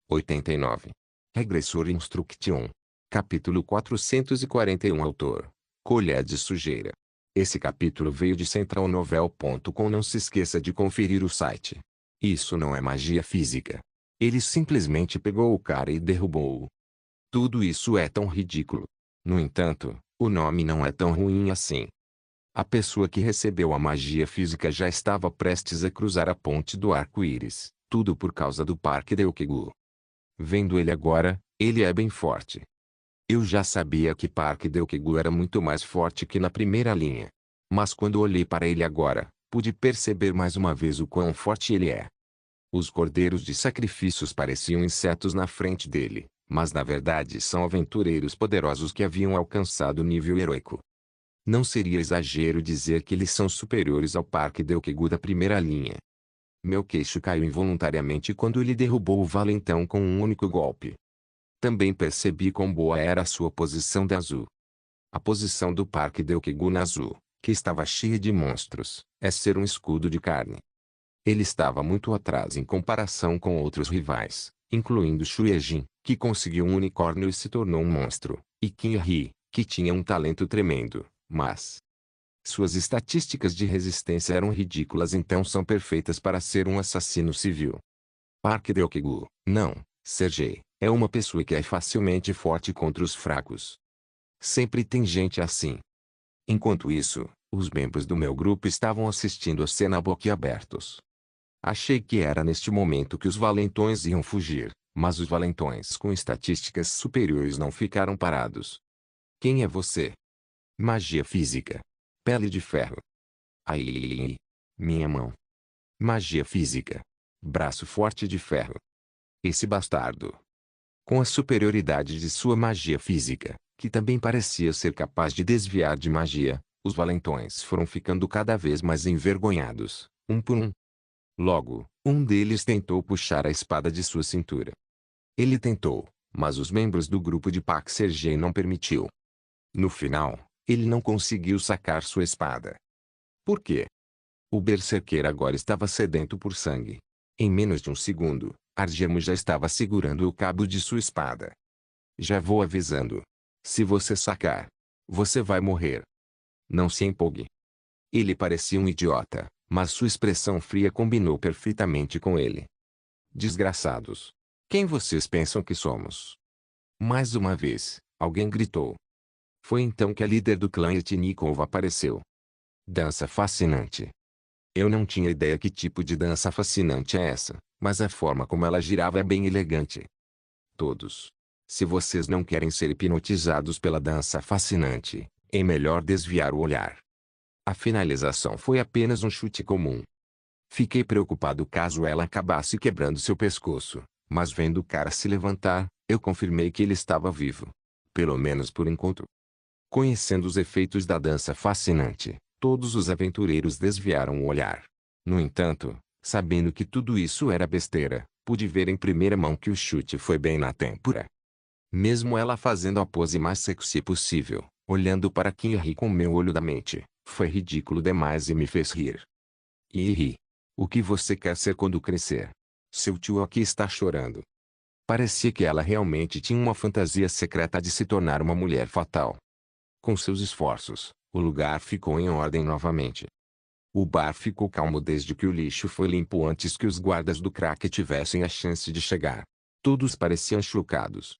89. Regressor Instruction. Capítulo 441. Autor: Colher de Sujeira. Esse capítulo veio de centralnovel.com. Não se esqueça de conferir o site. Isso não é magia física. Ele simplesmente pegou o cara e derrubou-o. Tudo isso é tão ridículo. No entanto, o nome não é tão ruim assim. A pessoa que recebeu a magia física já estava prestes a cruzar a ponte do arco-íris, tudo por causa do Parque Deokegu. Vendo ele agora, ele é bem forte. Eu já sabia que Parque Deokegu era muito mais forte que na primeira linha. Mas quando olhei para ele agora, pude perceber mais uma vez o quão forte ele é. Os cordeiros de sacrifícios pareciam insetos na frente dele, mas na verdade são aventureiros poderosos que haviam alcançado o nível heróico. Não seria exagero dizer que eles são superiores ao Parque Deokegu da primeira linha. Meu queixo caiu involuntariamente quando ele derrubou o valentão com um único golpe. Também percebi quão boa era a sua posição da Azul. A posição do Parque Deokegu na Azul, que estava cheia de monstros, é ser um escudo de carne. Ele estava muito atrás em comparação com outros rivais, incluindo Shueijin, que conseguiu um unicórnio e se tornou um monstro, e Qin-Yi, que tinha um talento tremendo, mas suas estatísticas de resistência eram ridículas, então são perfeitas para ser um assassino civil. Parque Deokegu, não, Sergei, é uma pessoa que é facilmente forte contra os fracos. Sempre tem gente assim. Enquanto isso, os membros do meu grupo estavam assistindo a cena boquiabertos. Achei que era neste momento que os valentões iam fugir, mas os valentões com estatísticas superiores não ficaram parados. Quem é você? Magia física. Pele de ferro. Ai, minha mão. Magia física. Braço forte de ferro. Esse bastardo. Com a superioridade de sua magia física, que também parecia ser capaz de desviar de magia, os valentões foram ficando cada vez mais envergonhados, um por um. Logo, um deles tentou puxar a espada de sua cintura. Ele tentou, mas os membros do grupo de Pak Sergei não permitiu. No final, ele não conseguiu sacar sua espada. Por quê? O berserker agora estava sedento por sangue. Em menos de um segundo, Argemo já estava segurando o cabo de sua espada. Já vou avisando. Se você sacar, você vai morrer. Não se empolgue. Ele parecia um idiota, mas sua expressão fria combinou perfeitamente com ele. Desgraçados. Quem vocês pensam que somos? Mais uma vez, alguém gritou. Foi então que a líder do clã Etnikov apareceu. Dança fascinante. Eu não tinha ideia que tipo de dança fascinante é essa, mas a forma como ela girava é bem elegante. Todos. Se vocês não querem ser hipnotizados pela dança fascinante, é melhor desviar o olhar. A finalização foi apenas um chute comum. Fiquei preocupado caso ela acabasse quebrando seu pescoço, mas vendo o cara se levantar, eu confirmei que ele estava vivo. Pelo menos por enquanto. Conhecendo os efeitos da dança fascinante, todos os aventureiros desviaram o olhar. No entanto, sabendo que tudo isso era besteira, pude ver em primeira mão que o chute foi bem na têmpora. Mesmo ela fazendo a pose mais sexy possível, olhando para Qin-Yi com meu olho da mente, foi ridículo demais e me fez rir. Ih, o que você quer ser quando crescer? Seu tio aqui está chorando. Parecia que ela realmente tinha uma fantasia secreta de se tornar uma mulher fatal. Com seus esforços, o lugar ficou em ordem novamente. O bar ficou calmo desde que o lixo foi limpo antes que os guardas do crack tivessem a chance de chegar. Todos pareciam chocados.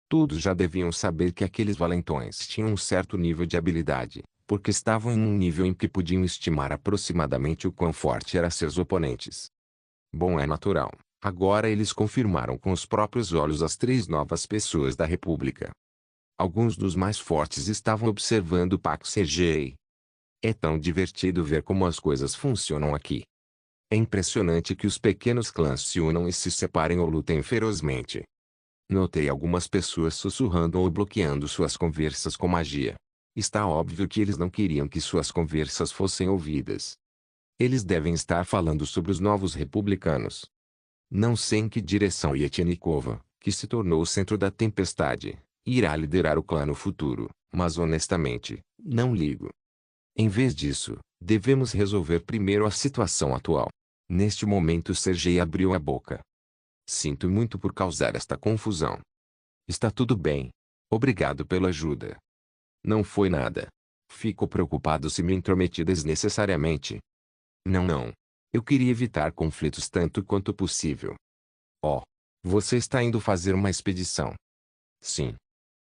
Todos já deviam saber que aqueles valentões tinham um certo nível de habilidade, porque estavam em um nível em que podiam estimar aproximadamente o quão forte eram seus oponentes. Bom, é natural. Agora eles confirmaram com os próprios olhos as 3 novas pessoas da República. Alguns dos mais fortes estavam observando Pak Sergei. É tão divertido ver como as coisas funcionam aqui. É impressionante que os pequenos clãs se unam e se separem ou lutem ferozmente. Notei algumas pessoas sussurrando ou bloqueando suas conversas com magia. Está óbvio que eles não queriam que suas conversas fossem ouvidas. Eles devem estar falando sobre os novos republicanos. Não sei em que direção Yetnikova, que se tornou o centro da tempestade, irá liderar o clã no futuro, mas honestamente, não ligo. Em vez disso, devemos resolver primeiro a situação atual. Neste momento Sergei abriu a boca. Sinto muito por causar esta confusão. Está tudo bem. Obrigado pela ajuda. Não foi nada. Fico preocupado se me intrometi desnecessariamente. Não. Eu queria evitar conflitos tanto quanto possível. Oh. Você está indo fazer uma expedição. Sim.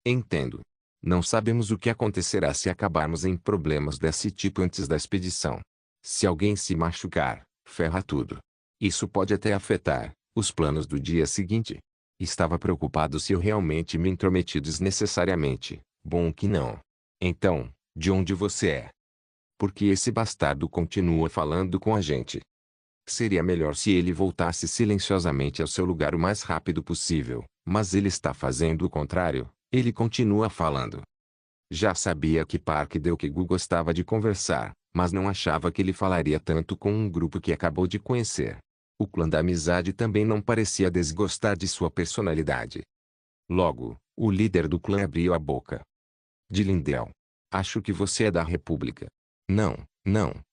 Entendo. Não sabemos o que acontecerá se acabarmos em problemas desse tipo antes da expedição. Se alguém se machucar, ferra tudo. Isso pode até afetar os planos do dia seguinte. Estava preocupado se eu realmente me intrometi desnecessariamente. Bom que não. Então, de onde você é? Porque esse bastardo continua falando com a gente. Seria melhor se ele voltasse silenciosamente ao seu lugar o mais rápido possível, mas ele está fazendo o contrário. Ele continua falando. Já sabia que Park Deokegu gostava de conversar, mas não achava que ele falaria tanto com um grupo que acabou de conhecer. O clã da amizade também não parecia desgostar de sua personalidade. Logo, o líder do clã abriu a boca. De Lindell. Acho que você é da República. Não.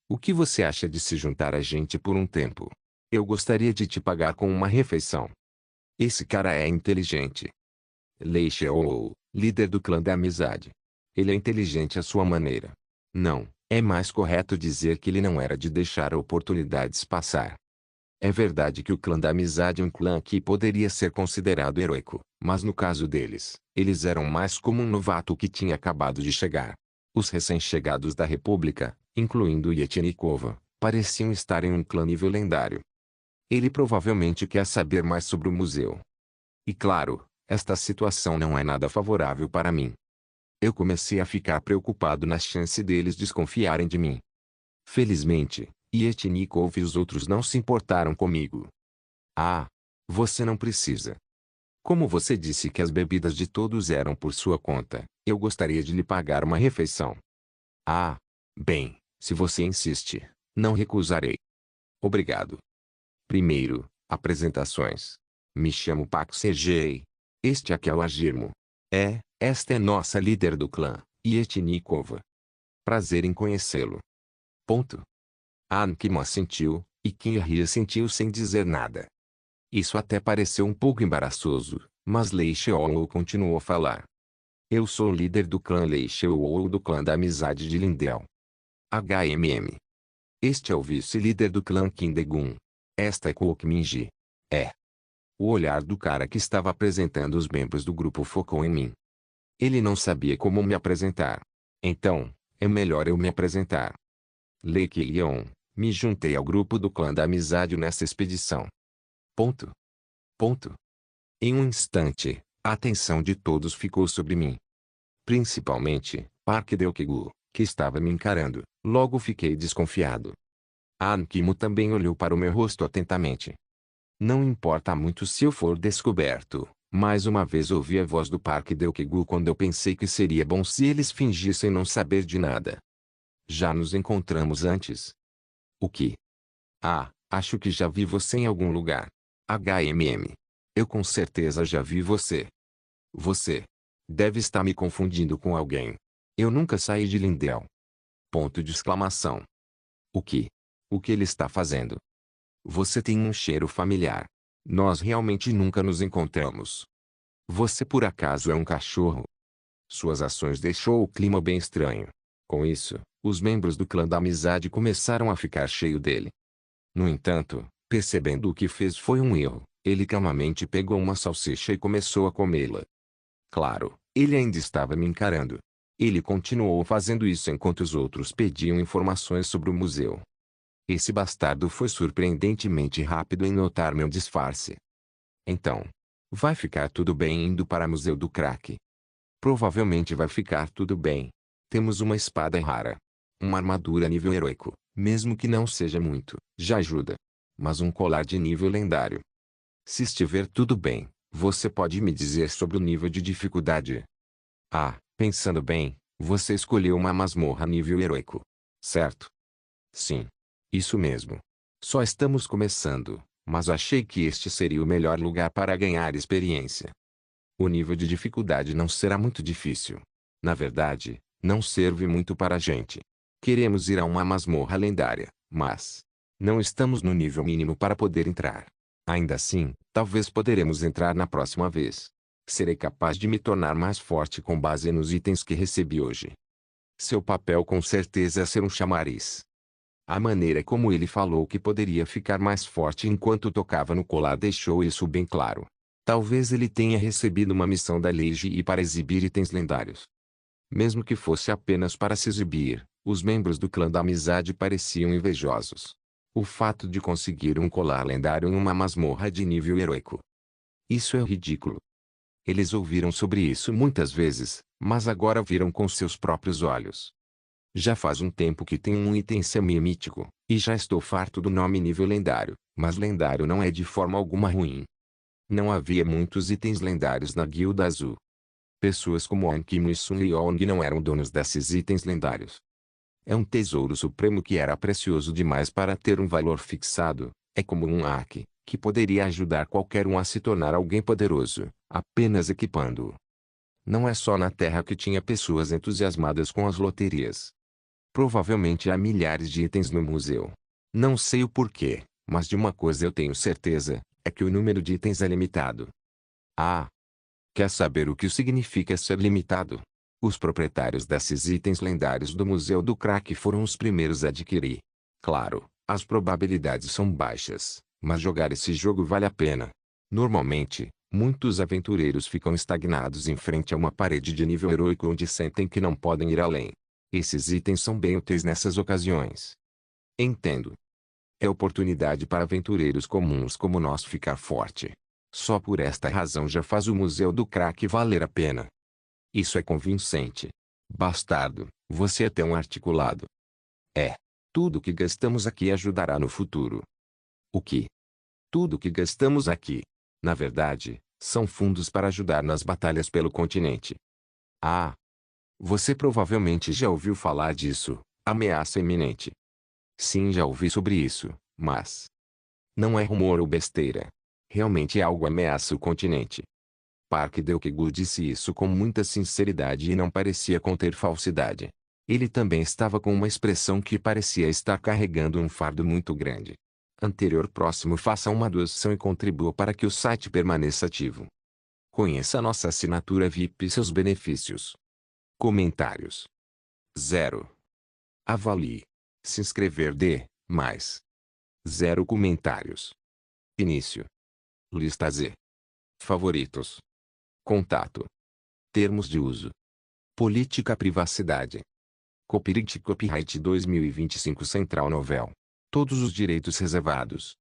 O que você acha de se juntar a gente por um tempo? Eu gostaria de te pagar com uma refeição. Esse cara é inteligente. Lei Sheol, líder do clã da amizade. Ele é inteligente à sua maneira. Não, é mais correto dizer que ele não era de deixar oportunidades passar. É verdade que o clã da amizade é um clã que poderia ser considerado heróico, mas no caso deles, eles eram mais como um novato que tinha acabado de chegar. Os recém-chegados da República, incluindo Yetnikova, pareciam estar em um clã nível lendário. Ele provavelmente quer saber mais sobre o museu. E claro, esta situação não é nada favorável para mim. Eu comecei a ficar preocupado na chance deles desconfiarem de mim. Felizmente, Yetnikov e os outros não se importaram comigo. Ah, você não precisa. Como você disse que as bebidas de todos eram por sua conta, eu gostaria de lhe pagar uma refeição. Ah, bem, se você insiste, não recusarei. Obrigado. Primeiro, apresentações. Me chamo Pak Sergei. Este aqui é o Agirmo. Esta é nossa líder do clã, Yetnikova. Prazer em conhecê-lo. Ponto. Ankima assentiu, e Kinri assentiu sem dizer nada. Isso até pareceu um pouco embaraçoso, mas Lei Sheol continuou a falar. Eu sou o líder do clã Lei Sheol do clã da amizade de Lindell. HMM. Este é o vice-líder do clã Kindegun. Esta é Kokminji. O olhar do cara que estava apresentando os membros do grupo focou em mim. Ele não sabia como me apresentar. Então, é melhor eu me apresentar. Lei Kilion, me juntei ao grupo do clã da amizade nessa expedição. Ponto. Em um instante, a atenção de todos ficou sobre mim. Principalmente, Park Deokegu, que estava me encarando. Logo fiquei desconfiado. Ankimo também olhou para o meu rosto atentamente. Não importa muito se eu for descoberto. Mais uma vez ouvi a voz do Park Deokegu quando eu pensei que seria bom se eles fingissem não saber de nada. Já nos encontramos antes. O que? Ah, acho que já vi você em algum lugar. HMM. Eu com certeza já vi você. Você deve estar me confundindo com alguém. Eu nunca saí de Lindell. Ponto de exclamação. O que? O que ele está fazendo? Você tem um cheiro familiar. Nós realmente nunca nos encontramos. Você por acaso é um cachorro? Suas ações deixou o clima bem estranho. Com isso, os membros do clã da amizade começaram a ficar cheio dele. No entanto, percebendo o que fez foi um erro, ele calmamente pegou uma salsicha e começou a comê-la. Claro, ele ainda estava me encarando. Ele continuou fazendo isso enquanto os outros pediam informações sobre o museu. Esse bastardo foi surpreendentemente rápido em notar meu disfarce. Então, vai ficar tudo bem indo para o Museu do Crack. Provavelmente vai ficar tudo bem. Temos uma espada rara. Uma armadura nível heróico, mesmo que não seja muito, já ajuda. Mas um colar de nível lendário. Se estiver tudo bem, você pode me dizer sobre o nível de dificuldade? Ah, pensando bem, você escolheu uma masmorra nível heróico. Certo? Sim. Isso mesmo. Só estamos começando, mas achei que este seria o melhor lugar para ganhar experiência. O nível de dificuldade não será muito difícil. Na verdade, não serve muito para a gente. Queremos ir a uma masmorra lendária, mas não estamos no nível mínimo para poder entrar. Ainda assim, talvez poderemos entrar na próxima vez. Serei capaz de me tornar mais forte com base nos itens que recebi hoje. Seu papel com certeza é ser um chamariz. A maneira como ele falou que poderia ficar mais forte enquanto tocava no colar deixou isso bem claro. Talvez ele tenha recebido uma missão da Leiji e para exibir itens lendários. Mesmo que fosse apenas para se exibir, os membros do clã da amizade pareciam invejosos. O fato de conseguir um colar lendário em uma masmorra de nível heróico. Isso é ridículo. Eles ouviram sobre isso muitas vezes, mas agora viram com seus próprios olhos. Já faz um tempo que tenho um item semi-mítico, e já estou farto do nome nível lendário, mas lendário não é de forma alguma ruim. Não havia muitos itens lendários na Guilda Azul. Pessoas como Ankimo e Sun Liong não eram donos desses itens lendários. É um tesouro supremo que era precioso demais para ter um valor fixado, é como um hack, que poderia ajudar qualquer um a se tornar alguém poderoso, apenas equipando-o. Não é só na Terra que tinha pessoas entusiasmadas com as loterias. Provavelmente há milhares de itens no museu. Não sei o porquê, mas de uma coisa eu tenho certeza, é que o número de itens é limitado. Ah! Quer saber o que significa ser limitado? Os proprietários desses itens lendários do Museu do Crack foram os primeiros a adquirir. Claro, as probabilidades são baixas, mas jogar esse jogo vale a pena. Normalmente, muitos aventureiros ficam estagnados em frente a uma parede de nível heróico onde sentem que não podem ir além. Esses itens são bem úteis nessas ocasiões. Entendo. É oportunidade para aventureiros comuns como nós ficar forte. Só por esta razão já faz o Museu do Crack valer a pena. Isso é convincente. Bastardo, você é tão articulado. É. Tudo que gastamos aqui ajudará no futuro. O que? Tudo que gastamos aqui. Na verdade, são fundos para ajudar nas batalhas pelo continente. Ah! Você provavelmente já ouviu falar disso, ameaça iminente. Sim, já ouvi sobre isso, mas não é rumor ou besteira. Realmente algo ameaça o continente. Park Delkegu disse isso com muita sinceridade e não parecia conter falsidade. Ele também estava com uma expressão que parecia estar carregando um fardo muito grande. Anterior próximo, faça uma doação e contribua para que o site permaneça ativo. Conheça nossa assinatura VIP e seus benefícios. Comentários. 0. Avalie. Se inscrever de, mais. 0 comentários. Início. Lista Z. Favoritos. Contato. Termos de uso. Política privacidade. Copyright 2025 Central Novel. Todos os direitos reservados.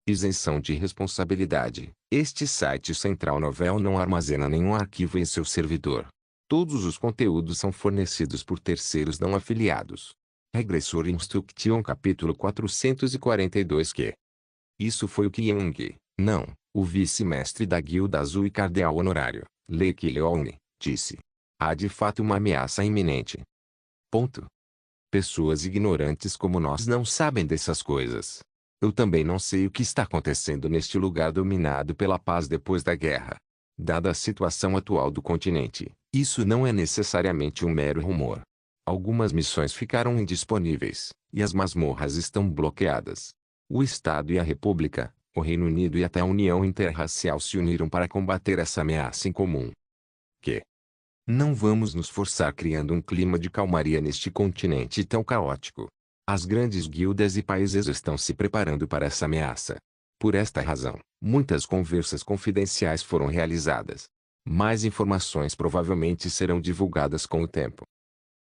Isenção de responsabilidade. Este site Central Novel não armazena nenhum arquivo em seu servidor. Todos os conteúdos são fornecidos por terceiros não afiliados. Regressor Instruction capítulo 442 que. Isso foi o que Young, não, o vice-mestre da Guilda Azul e cardeal honorário, Lei Leone, disse. Há de fato uma ameaça iminente. Ponto. Pessoas ignorantes como nós não sabem dessas coisas. Eu também não sei o que está acontecendo neste lugar dominado pela paz depois da guerra. Dada a situação atual do continente, isso não é necessariamente um mero rumor. Algumas missões ficaram indisponíveis, e as masmorras estão bloqueadas. O Estado e a República, o Reino Unido e até a União Interracial se uniram para combater essa ameaça em comum. Que? Não vamos nos forçar criando um clima de calmaria neste continente tão caótico. As grandes guildas e países estão se preparando para essa ameaça. Por esta razão, muitas conversas confidenciais foram realizadas. Mais informações provavelmente serão divulgadas com o tempo.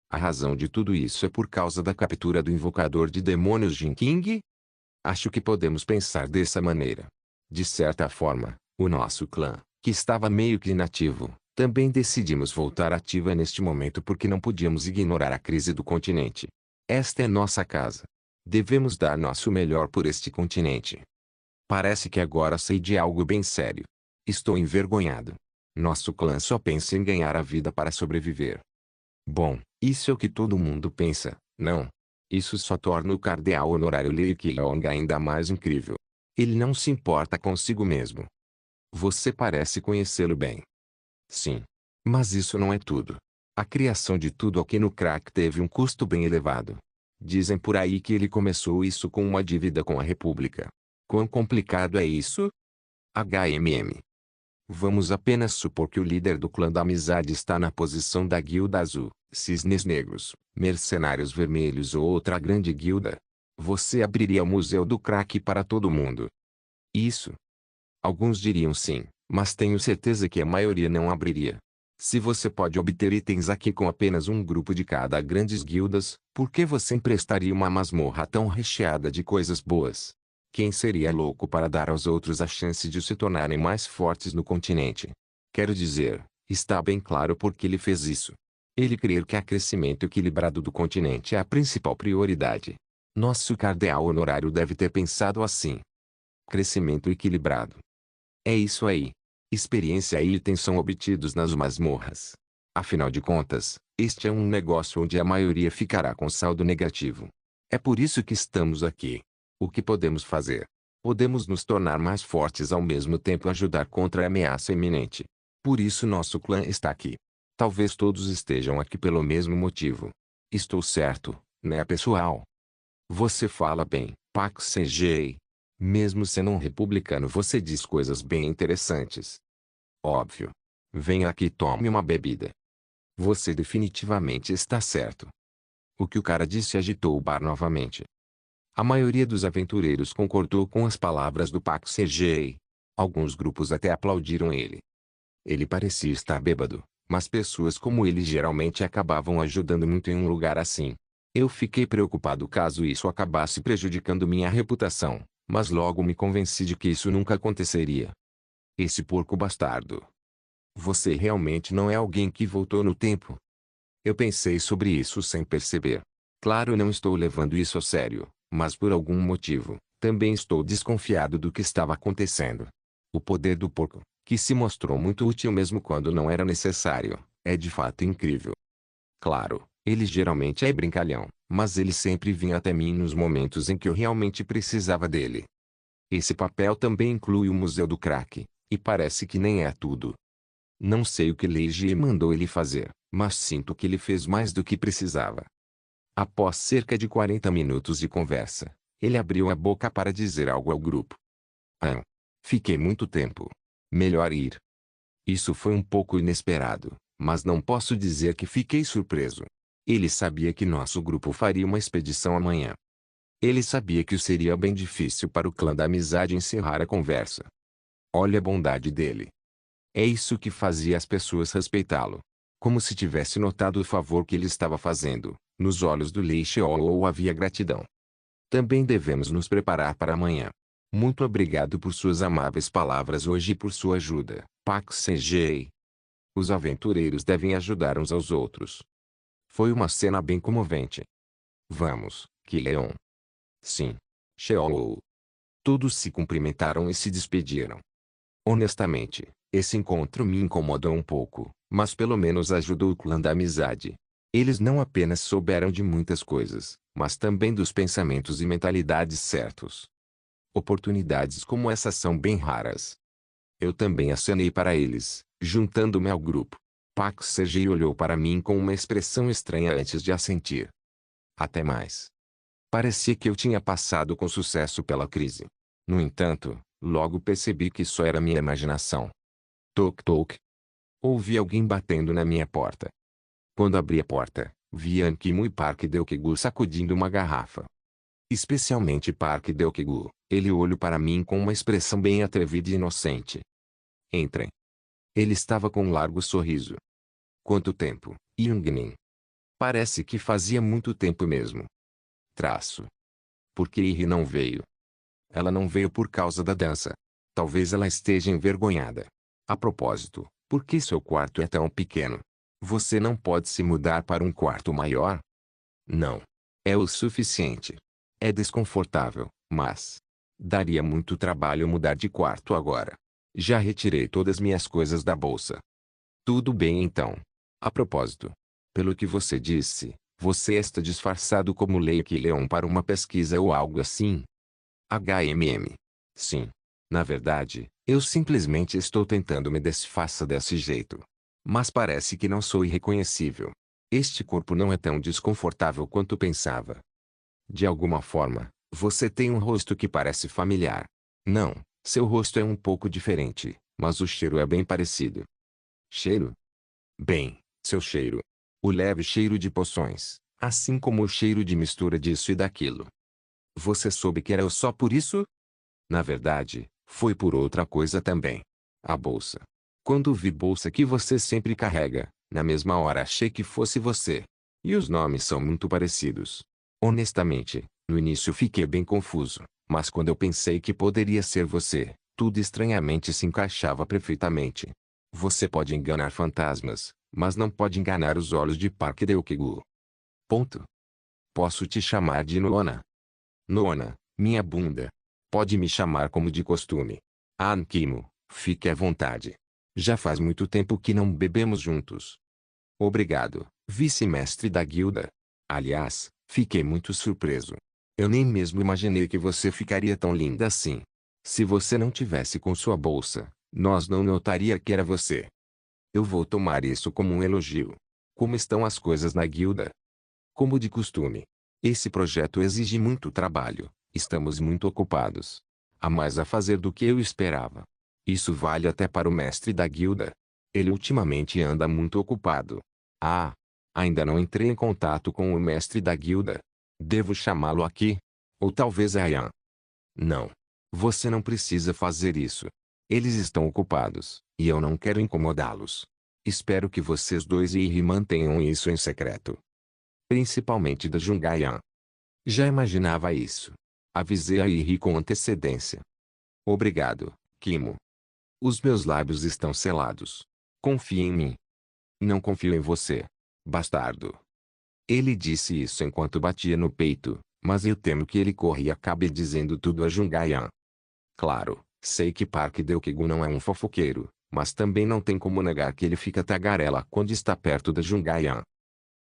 A razão de tudo isso é por causa da captura do invocador de demônios Jin King? Acho que podemos pensar dessa maneira. De certa forma, o nosso clã, que estava meio que inativo, também decidimos voltar ativa neste momento porque não podíamos ignorar a crise do continente. Esta é nossa casa. Devemos dar nosso melhor por este continente. Parece que agora sei de algo bem sério. Estou envergonhado. Nosso clã só pensa em ganhar a vida para sobreviver. Bom, isso é o que todo mundo pensa, não? Isso só torna o cardeal honorário Lei Leone ainda mais incrível. Ele não se importa consigo mesmo. Você parece conhecê-lo bem. Sim. Mas isso não é tudo. A criação de tudo aqui no Crack teve um custo bem elevado. Dizem por aí que ele começou isso com uma dívida com a República. Quão complicado é isso? HMM. Vamos apenas supor que o líder do clã da amizade está na posição da guilda azul, cisnes negros, mercenários vermelhos ou outra grande guilda. Você abriria o museu do crack para todo mundo? Isso? Alguns diriam sim, mas tenho certeza que a maioria não abriria. Se você pode obter itens aqui com apenas um grupo de cada grandes guildas, por que você emprestaria uma masmorra tão recheada de coisas boas? Quem seria louco para dar aos outros a chance de se tornarem mais fortes no continente? Quero dizer, está bem claro por que ele fez isso. Ele crer que o crescimento equilibrado do continente é a principal prioridade. Nosso cardeal honorário deve ter pensado assim. Crescimento equilibrado. É isso aí. Experiência e itens são obtidos nas masmorras. Afinal de contas, este é um negócio onde a maioria ficará com saldo negativo. É por isso que estamos aqui. O que podemos fazer? Podemos nos tornar mais fortes ao mesmo tempo ajudar contra a ameaça iminente. Por isso nosso clã está aqui. Talvez todos estejam aqui pelo mesmo motivo. Estou certo, né, pessoal? Você fala bem, Pax CG. Mesmo sendo um republicano, você diz coisas bem interessantes. Óbvio. Venha aqui e tome uma bebida. Você definitivamente está certo. O que o cara disse agitou o bar novamente. A maioria dos aventureiros concordou com as palavras do Pax CG. Alguns grupos até aplaudiram ele. Ele parecia estar bêbado, mas pessoas como ele geralmente acabavam ajudando muito em um lugar assim. Eu fiquei preocupado caso isso acabasse prejudicando minha reputação, mas logo me convenci de que isso nunca aconteceria. Esse porco bastardo. Você realmente não é alguém que voltou no tempo? Eu pensei sobre isso sem perceber. Claro, não estou levando isso a sério, mas por algum motivo, também estou desconfiado do que estava acontecendo. O poder do porco, que se mostrou muito útil mesmo quando não era necessário, é de fato incrível. Claro, ele geralmente é brincalhão, mas ele sempre vinha até mim nos momentos em que eu realmente precisava dele. Esse papel também inclui o Museu do Crack, e parece que nem é tudo. Não sei o que Leiji mandou ele fazer, mas sinto que ele fez mais do que precisava. Após cerca de 40 minutos de conversa, ele abriu a boca para dizer algo ao grupo. Fiquei muito tempo. Melhor ir. Isso foi um pouco inesperado, mas não posso dizer que fiquei surpreso. Ele sabia que nosso grupo faria uma expedição amanhã. Ele sabia que seria bem difícil para o clã da amizade encerrar a conversa. Olha a bondade dele. É isso que fazia as pessoas respeitá-lo. Como se tivesse notado o favor que ele estava fazendo, nos olhos do Lei Sheol havia gratidão. Também devemos nos preparar para amanhã. Muito obrigado por suas amáveis palavras hoje e por sua ajuda, Pax CG. Os aventureiros devem ajudar uns aos outros. Foi uma cena bem comovente. Vamos, Kileon. Sim. Sheol. Todos se cumprimentaram e se despediram. Honestamente, esse encontro me incomodou um pouco, mas pelo menos ajudou o clã da amizade. Eles não apenas souberam de muitas coisas, mas também dos pensamentos e mentalidades certos. Oportunidades como essa são bem raras. Eu também acenei para eles, juntando-me ao grupo. Pax CG olhou para mim com uma expressão estranha antes de assentir. Até mais. Parecia que eu tinha passado com sucesso pela crise. No entanto, logo percebi que só era minha imaginação. Toc toc. Ouvi alguém batendo na minha porta. Quando abri a porta, vi Ankimu e Park Deokegu sacudindo uma garrafa. Especialmente Park Deokegu, ele olhou para mim com uma expressão bem atrevida e inocente. Entrem. Ele estava com um largo sorriso. Quanto tempo, Youngmin? Parece que fazia muito tempo mesmo. Traço. Por que Iri não veio? Ela não veio por causa da dança. Talvez ela esteja envergonhada. A propósito, por que seu quarto é tão pequeno? Você não pode se mudar para um quarto maior? Não. É o suficiente. É desconfortável, mas daria muito trabalho mudar de quarto agora. Já retirei todas minhas coisas da bolsa. Tudo bem então. A propósito, pelo que você disse, você está disfarçado como Lake Leon para uma pesquisa ou algo assim? HMM. Sim. Na verdade, eu simplesmente estou tentando me disfarçar desse jeito. Mas parece que não sou irreconhecível. Este corpo não é tão desconfortável quanto pensava. De alguma forma, você tem um rosto que parece familiar. Não, Seu rosto é um pouco diferente, mas o cheiro é bem parecido. Cheiro? Bem, seu cheiro. O leve cheiro de poções, assim como o cheiro de mistura disso e daquilo. Você soube que era só por isso? Na verdade, foi por outra coisa também. A bolsa. Quando vi bolsa que você sempre carrega, na mesma hora achei que fosse você. E os nomes são muito parecidos. Honestamente, no início fiquei bem confuso, mas quando eu pensei que poderia ser você, tudo estranhamente se encaixava perfeitamente. Você pode enganar fantasmas, mas não pode enganar os olhos de Park Deokegu. Ponto. Posso te chamar de Nona? Nona, minha bunda. Pode me chamar como de costume. Ankimo, fique à vontade. Já faz muito tempo que não bebemos juntos. Obrigado, vice-mestre da guilda. Aliás, fiquei muito surpreso. Eu nem mesmo imaginei que você ficaria tão linda assim. Se você não tivesse com sua bolsa, nós não notaria que era você. Eu vou tomar isso como um elogio. Como estão as coisas na guilda? Como de costume. Esse projeto exige muito trabalho. Estamos muito ocupados. Há mais a fazer do que eu esperava. Isso vale até para o mestre da guilda. Ele ultimamente anda muito ocupado. Ah, ainda não entrei em contato com o mestre da guilda. Devo chamá-lo aqui? Ou talvez a Ayan? Não. Você não precisa fazer isso. Eles estão ocupados, e eu não quero incomodá-los. Espero que vocês dois e Iri mantenham isso em secreto. Principalmente da Jungayan. Já imaginava isso. Avisei a Iri com antecedência. Obrigado, Kimo. Os meus lábios estão selados. Confie em mim. Não confio em você, bastardo. Ele disse isso enquanto batia no peito, mas eu temo que ele corra e acabe dizendo tudo a Jungayan. Claro, sei que Park Deokegu não é um fofoqueiro, mas também não tem como negar que ele fica tagarela quando está perto da Jungayan.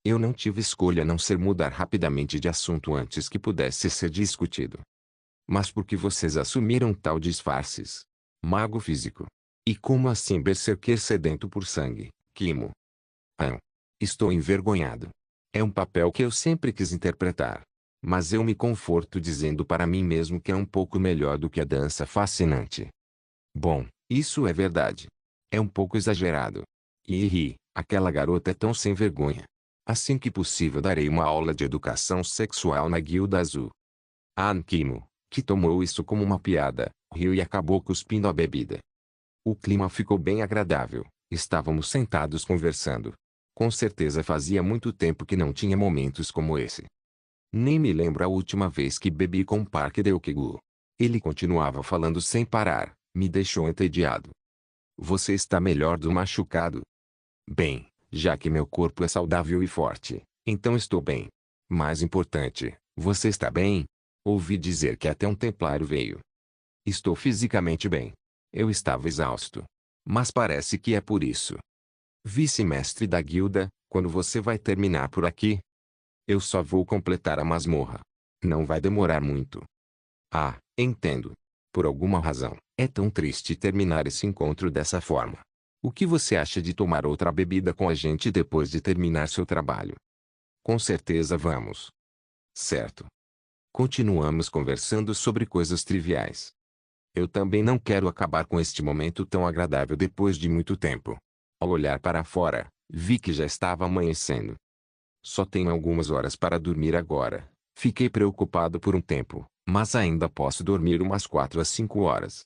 Eu não tive escolha a não ser mudar rapidamente de assunto antes que pudesse ser discutido. Mas por que vocês assumiram tal disfarces? Mago físico. E como assim berserker sedento por sangue, Kimo? Ah, estou envergonhado. É um papel que eu sempre quis interpretar. Mas eu me conforto dizendo para mim mesmo que é um pouco melhor do que a dança fascinante. Bom, isso é verdade. É um pouco exagerado. E ri, aquela garota é tão sem vergonha. Assim que possível darei uma aula de educação sexual na Guilda Azul. Ankimo, que tomou isso como uma piada, riu e acabou cuspindo a bebida. O clima ficou bem agradável. Estávamos sentados conversando. Com certeza fazia muito tempo que não tinha momentos como esse. Nem me lembro a última vez que bebi com Park Deokegu. Ele continuava falando sem parar, me deixou entediado. Você está melhor do machucado? Bem, já que meu corpo é saudável e forte, então estou bem. Mais importante, você está bem? Ouvi dizer que até um templário veio. Estou fisicamente bem. Eu estava exausto. Mas parece que é por isso. Vice-mestre da guilda, quando você vai terminar por aqui? Eu só vou completar a masmorra. Não vai demorar muito. Ah, entendo. Por alguma razão, é tão triste terminar esse encontro dessa forma. O que você acha de tomar outra bebida com a gente depois de terminar seu trabalho? Com certeza vamos. Certo. Continuamos conversando sobre coisas triviais. Eu também não quero acabar com este momento tão agradável depois de muito tempo. Ao olhar para fora, vi que já estava amanhecendo. Só tenho algumas horas para dormir agora. Fiquei preocupado por um tempo, mas ainda posso dormir umas 4 a 5 horas.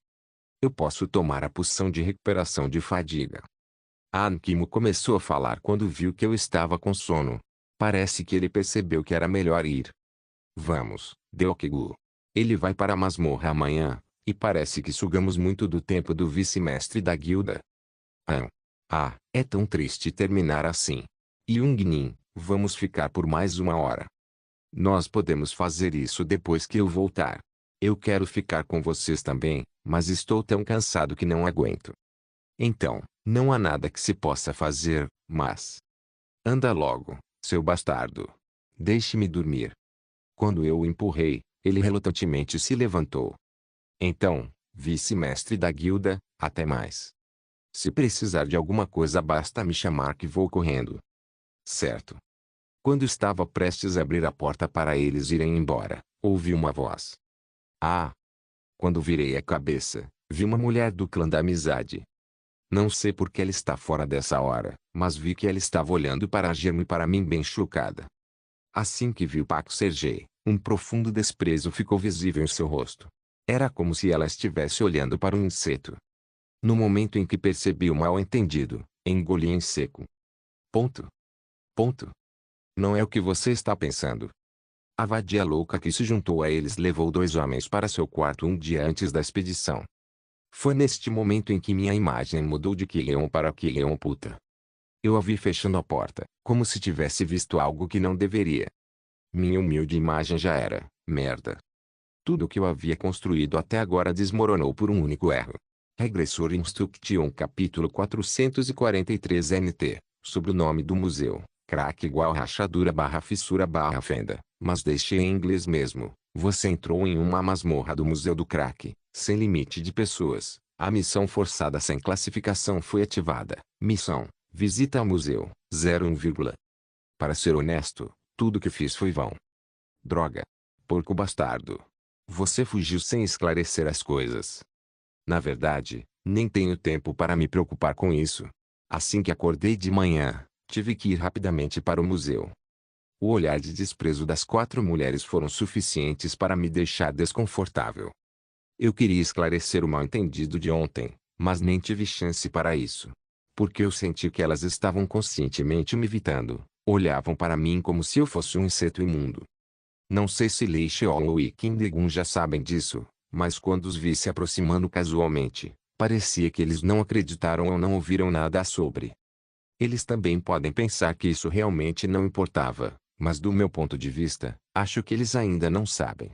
Eu posso tomar a poção de recuperação de fadiga. Ankimo começou a falar quando viu que eu estava com sono. Parece que ele percebeu que era melhor ir. Vamos, Deokegu. Ele vai para a masmorra amanhã, e parece que sugamos muito do tempo do vice-mestre da guilda. É tão triste terminar assim. Yungnin, vamos ficar por mais uma hora. Nós podemos fazer isso depois que eu voltar. Eu quero ficar com vocês também, mas estou tão cansado que não aguento. Então, não há nada que se possa fazer, mas... Anda logo, seu bastardo. Deixe-me dormir. Quando eu o empurrei, ele relutantemente se levantou. Então, vice-mestre da guilda, até mais. Se precisar de alguma coisa basta me chamar que vou correndo. Certo. Quando estava prestes a abrir a porta para eles irem embora, ouvi uma voz. Ah! Quando virei a cabeça, Vi uma mulher do clã da amizade. Não sei por que ela está fora dessa hora, mas vi que ela estava olhando para Germo e para mim bem chocada. Assim que viu Paco Sergei, um profundo desprezo ficou visível em seu rosto. Era como se ela estivesse olhando para um inseto. No momento em que percebi o mal-entendido, engoli em seco. Ponto. Ponto. Não é o que você está pensando. A vadia louca que se juntou a eles levou 2 homens para seu quarto um dia antes da expedição. Foi neste momento em que minha imagem mudou de Kileon para Kileon puta. Eu a vi fechando a porta, como se tivesse visto algo que não deveria. Minha humilde imagem já era, merda. Tudo o que eu havia construído até agora desmoronou por um único erro. Regressor Instruction capítulo 443 NT, sobre o nome do museu, crack igual rachadura barra fissura barra fenda, mas deixei em inglês mesmo. Você entrou em uma masmorra do Museu do Crack, sem limite de pessoas. A missão forçada sem classificação foi ativada. Missão: visita ao museu, 01, Para ser honesto, tudo que fiz foi vão. Droga. Porco bastardo. Você fugiu sem esclarecer as coisas. Na verdade, nem tenho tempo para me preocupar com isso. Assim que acordei de manhã, tive que ir rapidamente para o museu. O olhar de desprezo das 4 mulheres foram suficientes para me deixar desconfortável. Eu queria esclarecer o mal-entendido de ontem, mas nem tive chance para isso. Porque eu senti que elas estavam conscientemente me evitando, olhavam para mim como se eu fosse um inseto imundo. Não sei se Lei Sheol e Kim Dae-gun já sabem disso, mas quando os vi se aproximando casualmente, parecia que eles não acreditaram ou não ouviram nada sobre. Eles também podem pensar que isso realmente não importava, mas do meu ponto de vista, acho que eles ainda não sabem.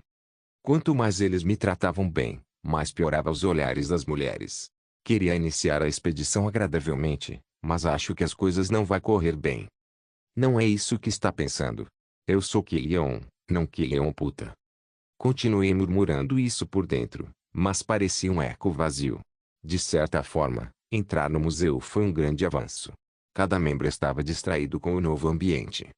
Quanto mais eles me tratavam bem, mais piorava os olhares das mulheres. Queria iniciar a expedição agradavelmente, mas acho que as coisas não vão correr bem. Não é isso que está pensando. Eu sou Kileon, não Kileon puta. Continuei murmurando isso por dentro, mas parecia um eco vazio. De certa forma, entrar no museu foi um grande avanço. Cada membro estava distraído com o novo ambiente.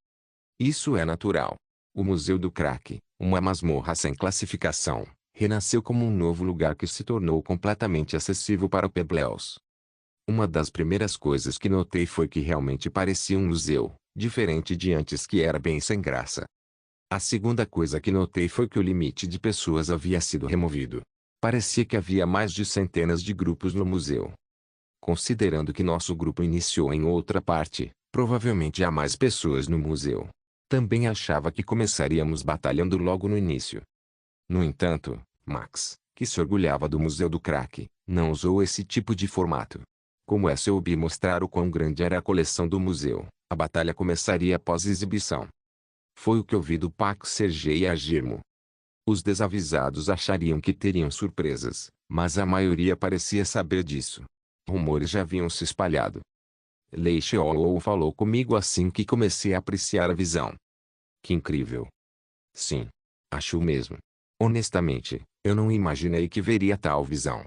Isso é natural. O Museu do Crack, uma masmorra sem classificação, renasceu como um novo lugar que se tornou completamente acessível para o Pebbles. Uma das primeiras coisas que notei foi que realmente parecia um museu, diferente de antes que era bem sem graça. A segunda coisa que notei foi que o limite de pessoas havia sido removido. Parecia que havia mais de centenas de grupos no museu. Considerando que nosso grupo iniciou em outra parte, provavelmente há mais pessoas no museu. Também achava que começaríamos batalhando logo no início. No entanto, Max, que se orgulhava do Museu do Crack, não usou esse tipo de formato. Como é soube mostrar o quão grande era a coleção do museu, a batalha começaria após a exibição. Foi o que ouvi do Paco Sergei e Agirmo. Os desavisados achariam que teriam surpresas, mas a maioria parecia saber disso. Rumores já haviam se espalhado. Lei Sheol falou comigo assim que comecei a apreciar a visão. Que incrível. Sim. Acho mesmo. Honestamente, eu não imaginei que veria tal visão.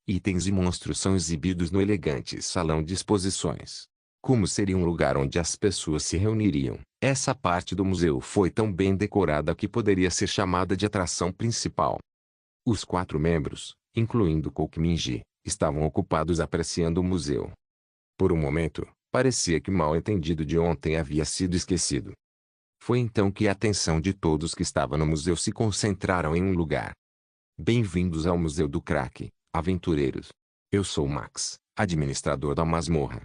Itens e monstros são exibidos no elegante salão de exposições. Como seria um lugar onde as pessoas se reuniriam, essa parte do museu foi tão bem decorada que poderia ser chamada de atração principal. Os 4 membros, incluindo Koukminji, estavam ocupados apreciando o museu. Por um momento, parecia que o mal-entendido de ontem havia sido esquecido. Foi então que a atenção de todos que estavam no museu se concentraram em um lugar. Bem-vindos ao Museu do Crack, aventureiros. Eu sou Max, administrador da masmorra.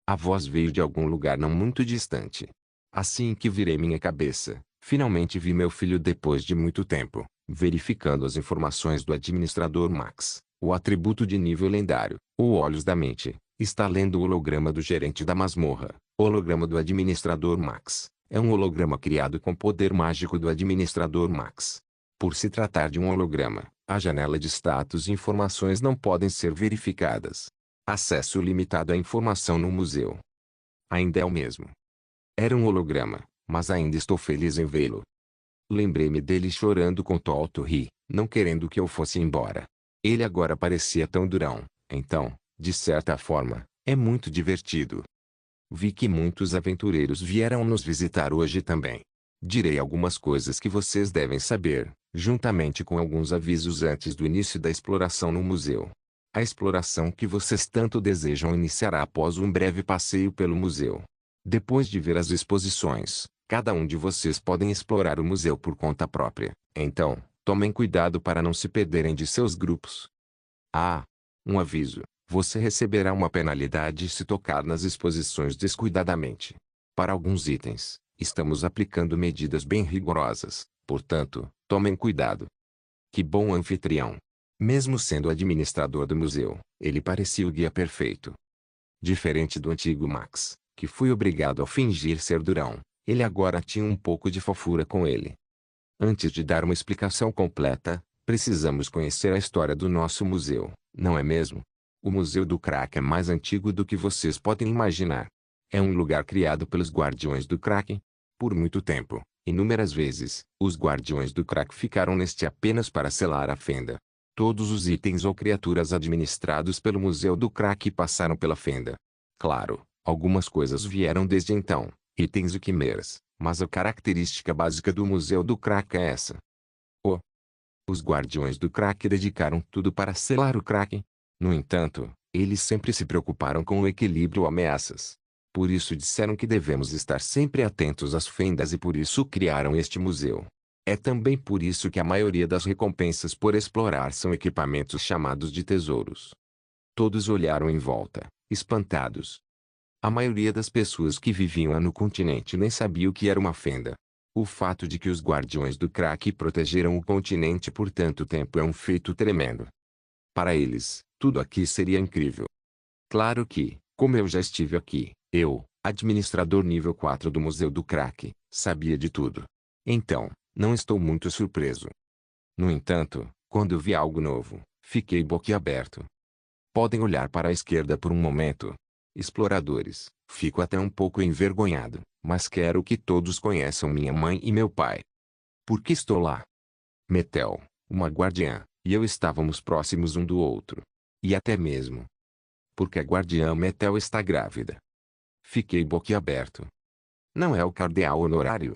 A voz veio de algum lugar não muito distante. Assim que virei minha cabeça, finalmente vi meu filho depois de muito tempo, verificando as informações do administrador Max, o atributo de nível lendário, o Olhos da Mente. Está lendo o holograma do gerente da masmorra. Holograma do administrador Max. É um holograma criado com poder mágico do administrador Max. Por se tratar de um holograma, a janela de status e informações não podem ser verificadas. Acesso limitado à informação no museu. Ainda é o mesmo. Era um holograma, mas ainda estou feliz em vê-lo. Lembrei-me dele chorando com Tolto Ri, não querendo que eu fosse embora. Ele agora parecia tão durão, então, de certa forma, é muito divertido. Vi que muitos aventureiros vieram nos visitar hoje também. Direi algumas coisas que vocês devem saber, juntamente com alguns avisos antes do início da exploração no museu. A exploração que vocês tanto desejam iniciará após um breve passeio pelo museu. Depois de ver as exposições, cada um de vocês podem explorar o museu por conta própria. Então, tomem cuidado para não se perderem de seus grupos. Ah, um aviso. Você receberá uma penalidade se tocar nas exposições descuidadamente. Para alguns itens, estamos aplicando medidas bem rigorosas, portanto, tomem cuidado. Que bom anfitrião! Mesmo sendo administrador do museu, ele parecia o guia perfeito. Diferente do antigo Max, que foi obrigado a fingir ser durão, ele agora tinha um pouco de fofura com ele. Antes de dar uma explicação completa, precisamos conhecer a história do nosso museu, não é mesmo? O Museu do Crack é mais antigo do que vocês podem imaginar. É um lugar criado pelos Guardiões do Crack. Por muito tempo, inúmeras vezes, os Guardiões do Crack ficaram neste apenas para selar a fenda. Todos os itens ou criaturas administrados pelo Museu do Crack passaram pela fenda. Claro, algumas coisas vieram desde então, itens e quimeras, mas a característica básica do Museu do Crack é essa. Os Guardiões do Crack dedicaram tudo para selar o Crack. No entanto, eles sempre se preocuparam com o equilíbrio ameaças. Por isso disseram que devemos estar sempre atentos às fendas e por isso criaram este museu. É também por isso que a maioria das recompensas por explorar são equipamentos chamados de tesouros. Todos olharam em volta, espantados. A maioria das pessoas que viviam lá no continente nem sabia o que era uma fenda. O fato de que os Guardiões do Crack protegeram o continente por tanto tempo é um feito tremendo. Para eles, tudo aqui seria incrível. Claro que, como eu já estive aqui, eu, administrador nível 4 do Museu do Crack, sabia de tudo. Então, não estou muito surpreso. No entanto, quando eu vi algo novo, fiquei boquiaberto. Podem olhar para a esquerda por um momento. Exploradores, fico até um pouco envergonhado, mas quero que todos conheçam minha mãe e meu pai. Por que estou lá? Metel, uma guardiã, e eu estávamos próximos um do outro. E até mesmo porque a guardiã Metel está grávida. Fiquei boquiaberto. Não é o cardeal honorário?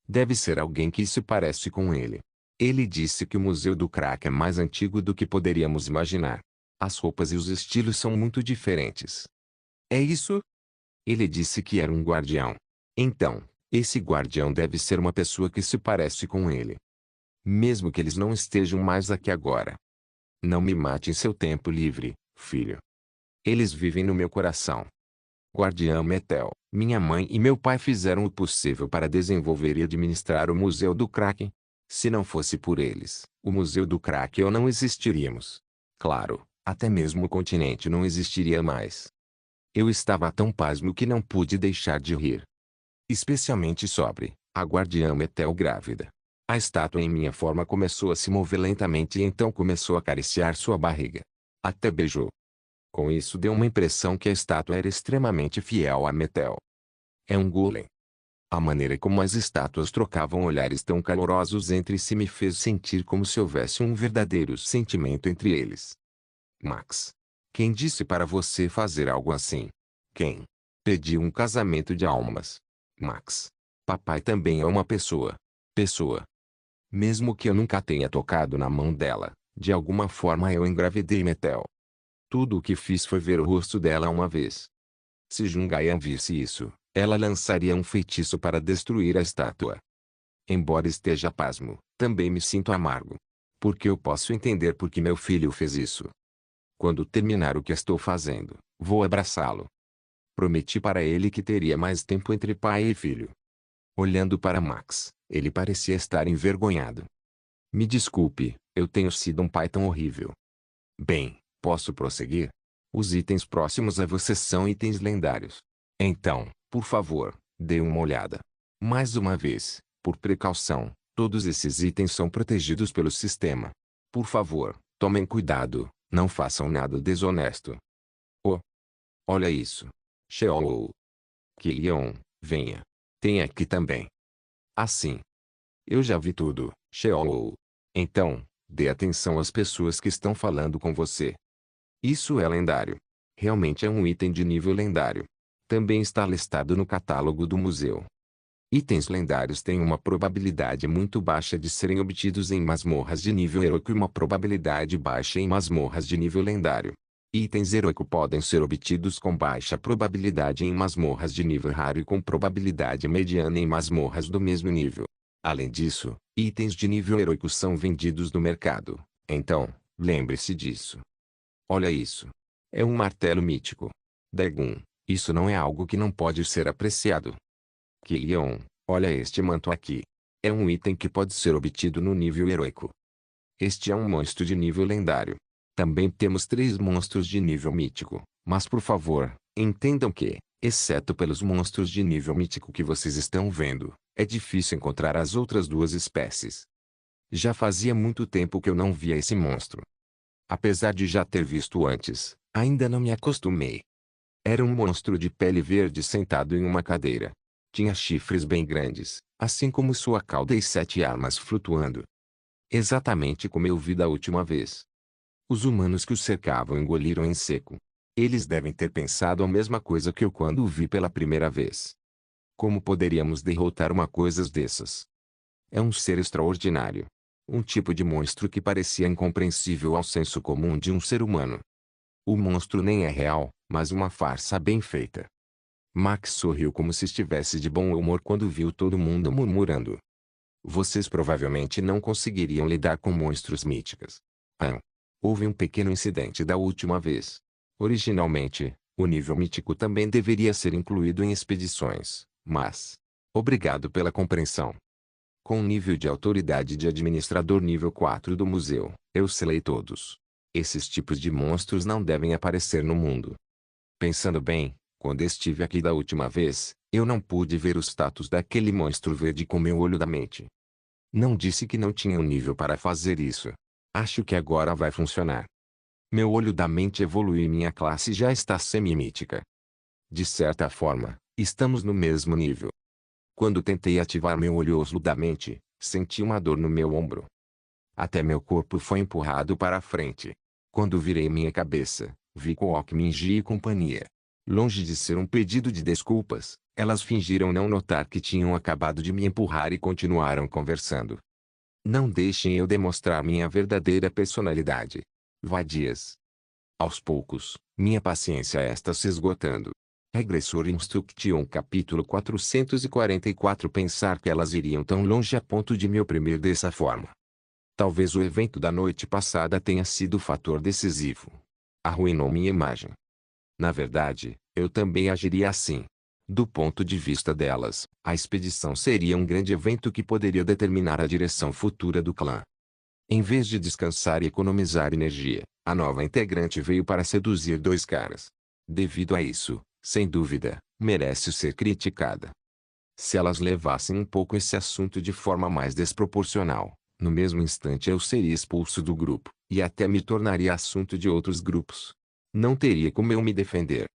Deve ser alguém que se parece com ele. Ele disse que o Museu do Crack é mais antigo do que poderíamos imaginar. As roupas e os estilos são muito diferentes. É isso? Ele disse que era um guardião. Então, esse guardião deve ser uma pessoa que se parece com ele. Mesmo que eles não estejam mais aqui agora. Não me mate em seu tempo livre, filho. Eles vivem no meu coração. Guardião Metel, minha mãe e meu pai fizeram o possível para desenvolver e administrar o Museu do Crack. Se não fosse por eles, o Museu do Crack e eu não existiríamos. Claro, até mesmo o continente não existiria mais. Eu estava tão pasmo que não pude deixar de rir. Especialmente sobre a guardiã Metel grávida. A estátua em minha forma começou a se mover lentamente e então começou a acariciar sua barriga. Até beijou. Com isso deu uma impressão que a estátua era extremamente fiel a Metel. É um golem. A maneira como as estátuas trocavam olhares tão calorosos entre si me fez sentir como se houvesse um verdadeiro sentimento entre eles. Max. Quem disse para você fazer algo assim? Quem? Pediu um casamento de almas. Max. Papai também é uma pessoa. Pessoa. Mesmo que eu nunca tenha tocado na mão dela, de alguma forma eu engravidei Metel. Tudo o que fiz foi ver o rosto dela uma vez. Se Jungayan visse isso, ela lançaria um feitiço para destruir a estátua. Embora esteja pasmo, também me sinto amargo. Porque eu posso entender por que meu filho fez isso. Quando terminar o que estou fazendo, vou abraçá-lo. Prometi para ele que teria mais tempo entre pai e filho. Olhando para Max, ele parecia estar envergonhado. Me desculpe, eu tenho sido um pai tão horrível. Bem, posso prosseguir? Os itens próximos a você são itens lendários. Então, por favor, dê uma olhada. Mais uma vez, por precaução, todos esses itens são protegidos pelo sistema. Por favor, tomem cuidado, não façam nada desonesto. Oh! Olha isso. Sheol. Kilion, venha. Tem aqui também. Assim. Eu já vi tudo, Sheol. Então, dê atenção às pessoas que estão falando com você. Isso é lendário. Realmente é um item de nível lendário. Também está listado no catálogo do museu. Itens lendários têm uma probabilidade muito baixa de serem obtidos em masmorras de nível heróico e uma probabilidade baixa em masmorras de nível lendário. Itens heróico podem ser obtidos com baixa probabilidade em masmorras de nível raro e com probabilidade mediana em masmorras do mesmo nível. Além disso, itens de nível heróico são vendidos no mercado. Então, lembre-se disso. Olha isso. É um martelo mítico. Dagon. Isso não é algo que não pode ser apreciado. Killion. Olha este manto aqui. É um item que pode ser obtido no nível heróico. Este é um monstro de nível lendário. Também temos 3 monstros de nível mítico, mas por favor, entendam que, exceto pelos monstros de nível mítico que vocês estão vendo, é difícil encontrar as outras 2 espécies. Já fazia muito tempo que eu não via esse monstro. Apesar de já ter visto antes, ainda não me acostumei. Era um monstro de pele verde sentado em uma cadeira. Tinha chifres bem grandes, assim como sua cauda e 7 armas flutuando. Exatamente como eu vi da última vez. Os humanos que o cercavam engoliram em seco. Eles devem ter pensado a mesma coisa que eu quando o vi pela primeira vez. Como poderíamos derrotar uma coisa dessas? É um ser extraordinário. Um tipo de monstro que parecia incompreensível ao senso comum de um ser humano. O monstro nem é real, mas uma farsa bem feita. Max sorriu como se estivesse de bom humor quando viu todo mundo murmurando. Vocês provavelmente não conseguiriam lidar com monstros míticos. Houve um pequeno incidente da última vez. Originalmente, o nível mítico também deveria ser incluído em expedições, mas... Obrigado pela compreensão. Com o nível de autoridade de administrador nível 4 do museu, eu selei todos. Esses tipos de monstros não devem aparecer no mundo. Pensando bem, quando estive aqui da última vez, eu não pude ver o status daquele monstro verde com meu olho da mente. Não disse que não tinha um nível para fazer isso. Acho que agora vai funcionar. Meu olho da mente evoluiu e minha classe já está semi-mítica. De certa forma, estamos no mesmo nível. Quando tentei ativar meu olho da mente, senti uma dor no meu ombro. Até meu corpo foi empurrado para a frente. Quando virei minha cabeça, vi Kwok Minji e companhia. Longe de ser um pedido de desculpas, elas fingiram não notar que tinham acabado de me empurrar e continuaram conversando. Não deixem eu demonstrar minha verdadeira personalidade. Vadias. Aos poucos, minha paciência está se esgotando. Regressor Instruction capítulo 444 Pensar que elas iriam tão longe a ponto de me oprimir dessa forma. Talvez o evento da noite passada tenha sido o fator decisivo. Arruinou minha imagem. Na verdade, eu também agiria assim. Do ponto de vista delas, a expedição seria um grande evento que poderia determinar a direção futura do clã. Em vez de descansar e economizar energia, a nova integrante veio para seduzir 2 caras. Devido a isso, sem dúvida, merece ser criticada. Se elas levassem um pouco esse assunto de forma mais desproporcional, no mesmo instante eu seria expulso do grupo, e até me tornaria assunto de outros grupos. Não teria como eu me defender.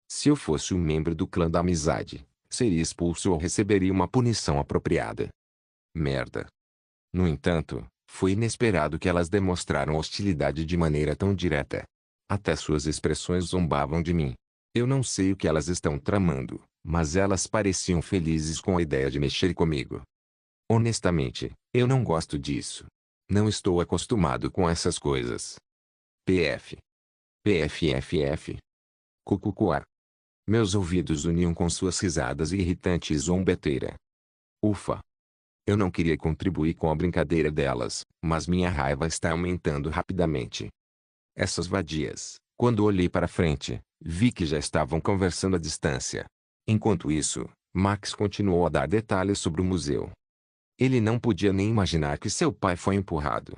Se eu fosse um membro do clã da amizade, seria expulso ou receberia uma punição apropriada. Merda. No entanto, foi inesperado que elas demonstraram hostilidade de maneira tão direta. Até suas expressões zombavam de mim. Eu não sei o que elas estão tramando, mas elas pareciam felizes com a ideia de mexer comigo. Honestamente, eu não gosto disso. Não estou acostumado com essas coisas. PF. PFFF. Cucucuar. Meus ouvidos uniam com suas risadas e irritante zombeteira. Ufa. Eu não queria contribuir com a brincadeira delas, mas minha raiva está aumentando rapidamente. Essas vadias, quando olhei para frente, vi que já estavam conversando à distância. Enquanto isso, Max continuou a dar detalhes sobre o museu. Ele não podia nem imaginar que seu pai foi empurrado.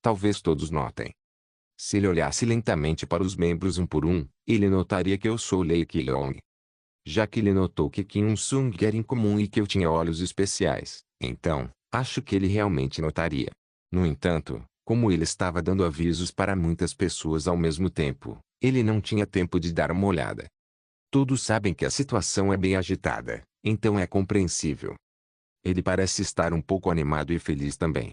Talvez todos notem. Se ele olhasse lentamente para os membros um por um, ele notaria que eu sou Lei Kilong. Já que ele notou que Kim Sung era incomum e que eu tinha olhos especiais, então, acho que ele realmente notaria. No entanto, como ele estava dando avisos para muitas pessoas ao mesmo tempo, ele não tinha tempo de dar uma olhada. Todos sabem que a situação é bem agitada, então é compreensível. Ele parece estar um pouco animado e feliz também.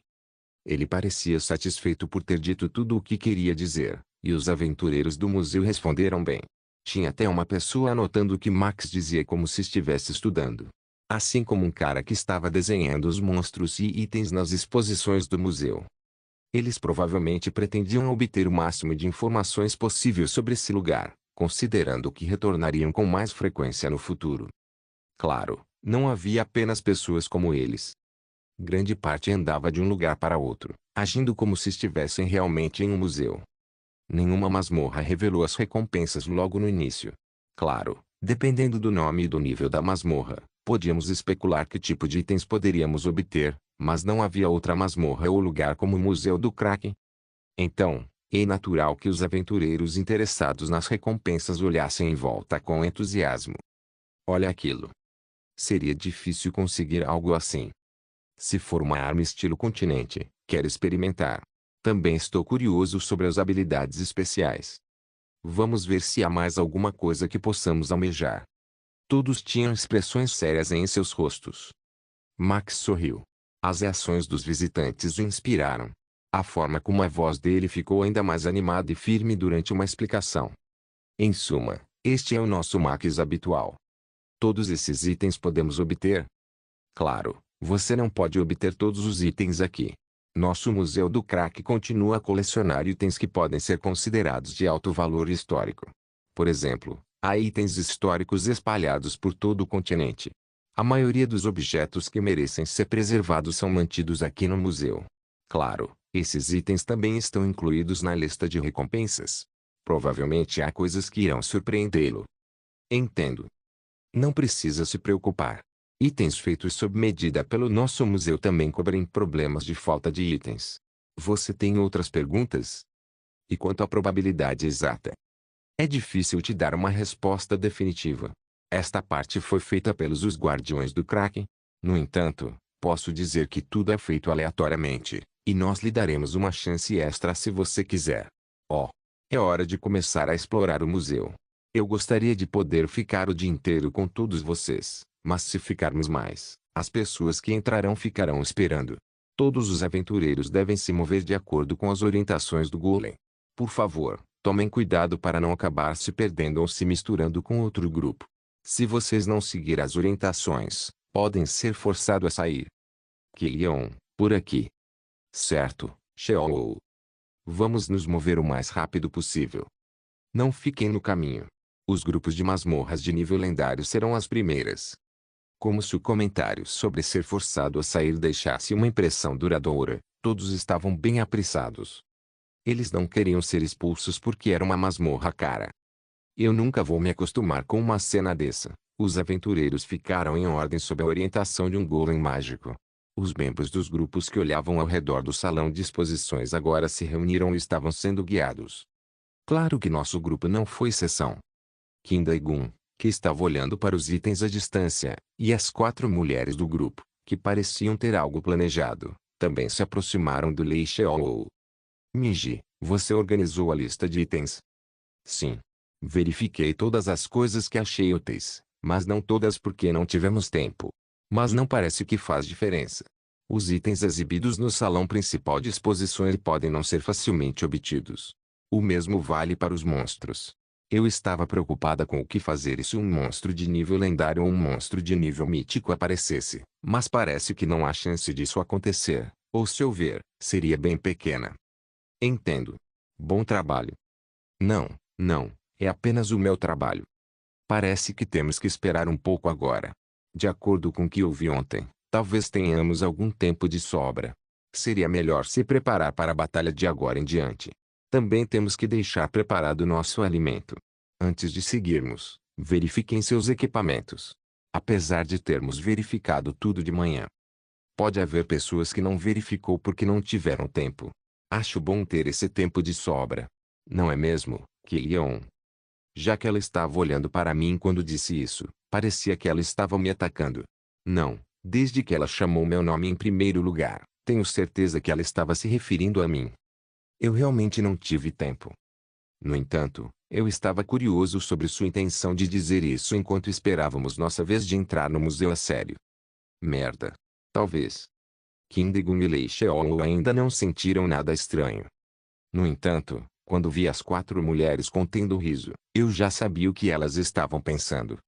Ele parecia satisfeito por ter dito tudo o que queria dizer, e os aventureiros do museu responderam bem. Tinha até uma pessoa anotando o que Max dizia como se estivesse estudando. Assim como um cara que estava desenhando os monstros e itens nas exposições do museu. Eles provavelmente pretendiam obter o máximo de informações possível sobre esse lugar, considerando que retornariam com mais frequência no futuro. Claro, não havia apenas pessoas como eles. Grande parte andava de um lugar para outro, agindo como se estivessem realmente em um museu. Nenhuma masmorra revelou as recompensas logo no início. Claro, dependendo do nome e do nível da masmorra, podíamos especular que tipo de itens poderíamos obter, mas não havia outra masmorra ou lugar como o Museu do Kraken. Então, é natural que os aventureiros interessados nas recompensas olhassem em volta com entusiasmo. Olha aquilo. Seria difícil conseguir algo assim. Se for uma arma estilo continente, quero experimentar. Também estou curioso sobre as habilidades especiais. Vamos ver se há mais alguma coisa que possamos almejar. Todos tinham expressões sérias em seus rostos. Max sorriu. As reações dos visitantes o inspiraram. A forma como a voz dele ficou ainda mais animada e firme durante uma explicação. Em suma, este é o nosso Max habitual. Todos esses itens podemos obter? Claro, você não pode obter todos os itens aqui. Nosso Museu do Crack continua a colecionar itens que podem ser considerados de alto valor histórico. Por exemplo, há itens históricos espalhados por todo o continente. A maioria dos objetos que merecem ser preservados são mantidos aqui no museu. Claro, esses itens também estão incluídos na lista de recompensas. Provavelmente há coisas que irão surpreendê-lo. Entendo. Não precisa se preocupar. Itens feitos sob medida pelo nosso museu também cobrem problemas de falta de itens. Você tem outras perguntas? E quanto à probabilidade exata? É difícil te dar uma resposta definitiva. Esta parte foi feita pelos os Guardiões do Kraken. No entanto, posso dizer que tudo é feito aleatoriamente, e nós lhe daremos uma chance extra se você quiser. Oh, é hora de começar a explorar o museu. Eu gostaria de poder ficar o dia inteiro com todos vocês, mas se ficarmos mais, as pessoas que entrarão ficarão esperando. Todos os aventureiros devem se mover de acordo com as orientações do Golem. Por favor, tomem cuidado para não acabar se perdendo ou se misturando com outro grupo. Se vocês não seguir as orientações, podem ser forçados a sair. Killian, por aqui. Certo, Sheol. Vamos nos mover o mais rápido possível. Não fiquem no caminho. Os grupos de masmorras de nível lendário serão as primeiras. Como se o comentário sobre ser forçado a sair deixasse uma impressão duradoura, todos estavam bem apressados. Eles não queriam ser expulsos porque era uma masmorra cara. Eu nunca vou me acostumar com uma cena dessa. Os aventureiros ficaram em ordem sob a orientação de um golem mágico. Os membros dos grupos que olhavam ao redor do salão de exposições agora se reuniram e estavam sendo guiados. Claro que nosso grupo não foi exceção. Kinda-gun, que estava olhando para os itens à distância, e as 4 mulheres do grupo, que pareciam ter algo planejado, também se aproximaram do Lei Sheol. Miji, você organizou a lista de itens? Sim. Verifiquei todas as coisas que achei úteis, mas não todas porque não tivemos tempo. Mas não parece que faz diferença. Os itens exibidos no salão principal de exposições podem não ser facilmente obtidos. O mesmo vale para os monstros. Eu estava preocupada com o que fazer se um monstro de nível lendário ou um monstro de nível mítico aparecesse, mas parece que não há chance disso acontecer, ou se houver, seria bem pequena. Entendo. Bom trabalho. Não, não, é apenas o meu trabalho. Parece que temos que esperar um pouco agora. De acordo com o que ouvi ontem, talvez tenhamos algum tempo de sobra. Seria melhor se preparar para a batalha de agora em diante. Também temos que deixar preparado nosso alimento. Antes de seguirmos, verifiquem seus equipamentos. Apesar de termos verificado tudo de manhã, pode haver pessoas que não verificou porque não tiveram tempo. Acho bom ter esse tempo de sobra. Não é mesmo, Killian? Já que ela estava olhando para mim quando disse isso, parecia que ela estava me atacando. Não, desde que ela chamou meu nome em primeiro lugar, tenho certeza que ela estava se referindo a mim. Eu realmente não tive tempo. No entanto, eu estava curioso sobre sua intenção de dizer isso enquanto esperávamos nossa vez de entrar no museu a sério. Merda. Talvez. Kindegun e Lei Sheol ainda não sentiram nada estranho. No entanto, quando vi as 4 mulheres contendo riso, eu já sabia o que elas estavam pensando.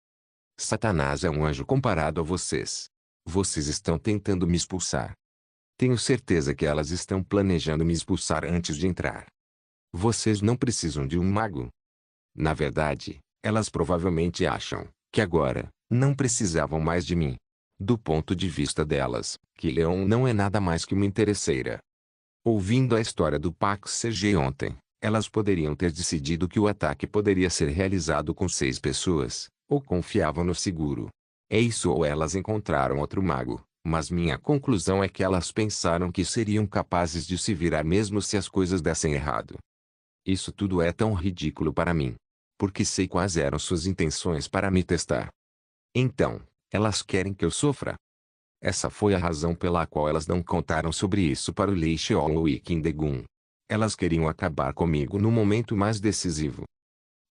Satanás é um anjo comparado a vocês. Vocês estão tentando me expulsar. Tenho certeza que elas estão planejando me expulsar antes de entrar. Vocês não precisam de um mago. Na verdade, elas provavelmente acham que agora não precisavam mais de mim. Do ponto de vista delas, que Leon não é nada mais que uma interesseira. Ouvindo a história do Pax CG ontem, elas poderiam ter decidido que o ataque poderia ser realizado com 6 pessoas, ou confiavam no seguro. É isso, ou elas encontraram outro mago, mas minha conclusão é que elas pensaram que seriam capazes de se virar mesmo se as coisas dessem errado. Isso tudo é tão ridículo para mim. Porque sei quais eram suas intenções para me testar. Então, elas querem que eu sofra. Essa foi a razão pela qual elas não contaram sobre isso para o Lei Sheol e Kindegun. Elas queriam acabar comigo no momento mais decisivo.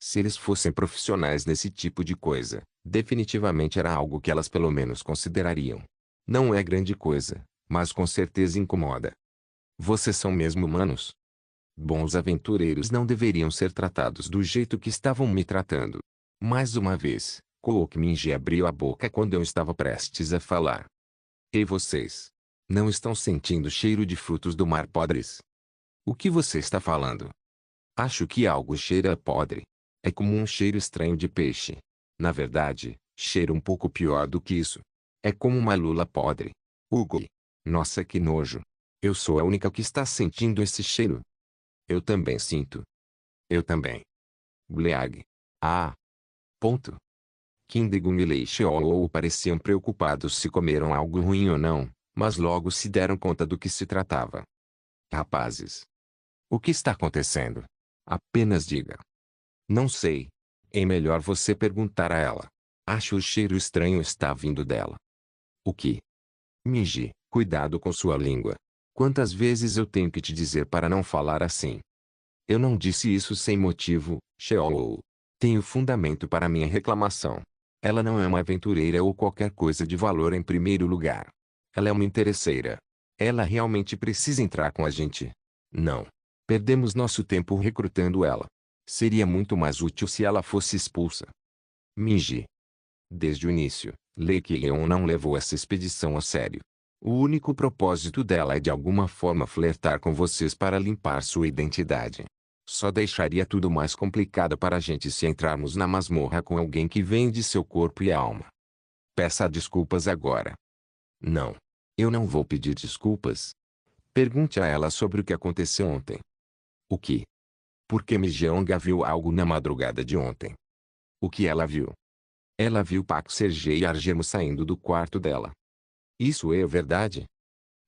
Se eles fossem profissionais nesse tipo de coisa, definitivamente era algo que elas pelo menos considerariam. Não é grande coisa, mas com certeza incomoda. Vocês são mesmo humanos? Bons aventureiros não deveriam ser tratados do jeito que estavam me tratando. Mais uma vez, Kook-Minji abriu a boca quando eu estava prestes a falar. E vocês? Não estão sentindo o cheiro de frutos do mar podres? O que você está falando? Acho que algo cheira podre. É como um cheiro estranho de peixe. Na verdade, cheira um pouco pior do que isso. É como uma lula podre. Hugo. Nossa, que nojo. Eu sou a única que está sentindo esse cheiro. Eu também sinto. Eu também. Gleag. Ah. Ponto. Kindegun e Lei Sheol pareciam preocupados se comeram algo ruim ou não, mas logo se deram conta do que se tratava. Rapazes. O que está acontecendo? Apenas diga. Não sei. É melhor você perguntar a ela. Acho o cheiro estranho está vindo dela. O que? Minji, cuidado com sua língua. Quantas vezes eu tenho que te dizer para não falar assim? Eu não disse isso sem motivo, Sheol. Tenho fundamento para minha reclamação. Ela não é uma aventureira ou qualquer coisa de valor em primeiro lugar. Ela é uma interesseira. Ela realmente precisa entrar com a gente. Não. Perdemos nosso tempo recrutando ela. Seria muito mais útil se ela fosse expulsa. Minji. Desde o início, Lake Leon não levou essa expedição a sério. O único propósito dela é de alguma forma flertar com vocês para limpar sua identidade. Só deixaria tudo mais complicado para a gente se entrarmos na masmorra com alguém que vende seu corpo e alma. Peça desculpas agora. Não. Eu não vou pedir desculpas. Pergunte a ela sobre o que aconteceu ontem. O que? Porque Mijeonga viu algo na madrugada de ontem. O que ela viu? Ela viu Pak Sergei e Argemo saindo do quarto dela. Isso é verdade?